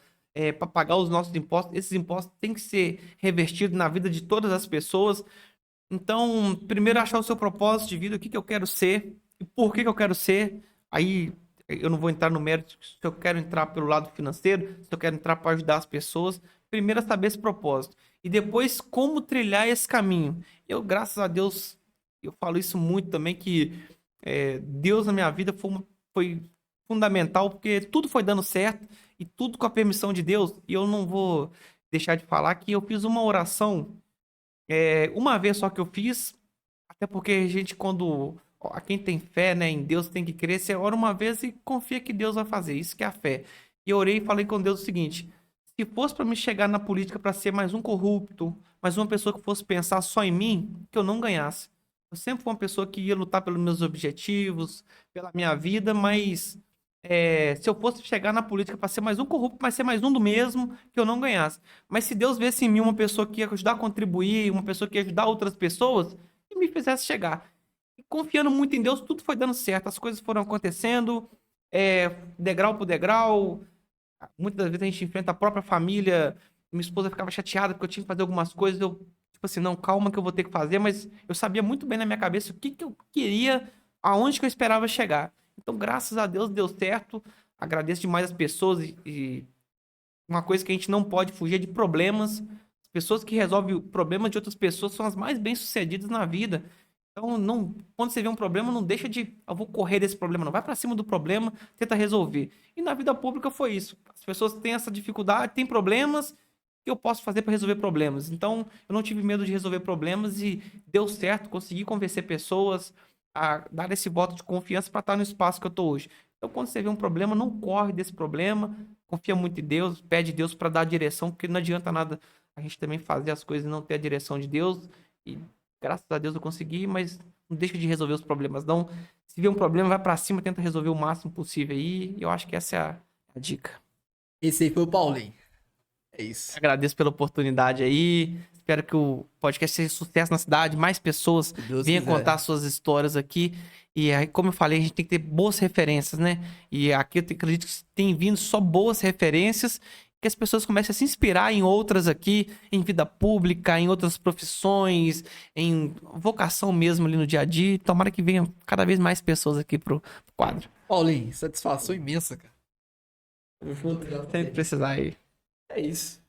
para pagar os nossos impostos. Esses impostos têm que ser revertidos na vida de todas as pessoas. Então, primeiro achar o seu propósito de vida, o que eu quero ser e por que eu quero ser. Aí eu não vou entrar no mérito se eu quero entrar pelo lado financeiro, se eu quero entrar para ajudar as pessoas. Primeiro é saber esse propósito. e depois como trilhar esse caminho. Eu, graças a Deus, eu falo isso muito também, que Deus na minha vida foi fundamental, porque tudo foi dando certo e tudo com a permissão de Deus. E eu não vou deixar de falar que eu fiz uma oração, uma vez só que eu fiz, até porque a gente, quando a quem tem fé, né, em Deus tem que crer, você ora uma vez e confia que Deus vai fazer, isso que é a fé. E eu orei e falei com Deus o seguinte: se fosse para me chegar na política para ser mais um corrupto, mais uma pessoa que fosse pensar só em mim, que eu não ganhasse. Eu sempre fui uma pessoa que ia lutar pelos meus objetivos, pela minha vida, mas se eu fosse chegar na política para ser mais um corrupto, mas ser mais um do mesmo, que eu não ganhasse. Mas se Deus visse em mim uma pessoa que ia ajudar a contribuir, uma pessoa que ia ajudar outras pessoas, e me fizesse chegar. E confiando muito em Deus, tudo foi dando certo, as coisas foram acontecendo, degrau por degrau. Muitas das vezes a gente enfrenta a própria família. Minha esposa ficava chateada porque eu tinha que fazer algumas coisas. Eu, tipo assim, não, calma que eu vou ter que fazer, mas eu sabia muito bem na minha cabeça o que que eu queria, aonde que eu esperava chegar. Então, graças a Deus, deu certo. Agradeço demais as pessoas e uma coisa que a gente não pode fugir é de problemas. As pessoas que resolvem o problema de outras pessoas são as mais bem-sucedidas na vida. Então, não, quando você vê um problema, não deixa de, eu vou correr desse problema, não. Vai pra cima do problema, tenta resolver. E na vida pública foi isso. As pessoas têm essa dificuldade, têm problemas, o que eu posso fazer para resolver problemas? Então, eu não tive medo de resolver problemas e deu certo, consegui convencer pessoas a dar esse voto de confiança para estar no espaço que eu tô hoje. Então, quando você vê um problema, não corre desse problema, confia muito em Deus, pede Deus para dar a direção, porque não adianta nada a gente também fazer as coisas e não ter a direção de Deus. E graças a Deus eu consegui, mas não deixa de resolver os problemas, não. Se vê um problema, vai pra cima, tenta resolver o máximo possível aí. E eu acho que essa é a dica. Esse aí foi o Paulinho. É isso. Agradeço pela oportunidade aí. Espero que o podcast seja sucesso na cidade, mais pessoas Se Deus venham quiser. contar suas histórias aqui. E aí, como eu falei, a gente tem que ter boas referências, né? E aqui eu acredito que tem vindo só boas referências, que as pessoas comecem a se inspirar em outras aqui, em vida pública, em outras profissões, em vocação mesmo ali no dia a dia. Tomara que venham cada vez mais pessoas aqui pro quadro. Paulinho, satisfação imensa, cara. Tamo junto, já. Sempre precisar aí. É isso.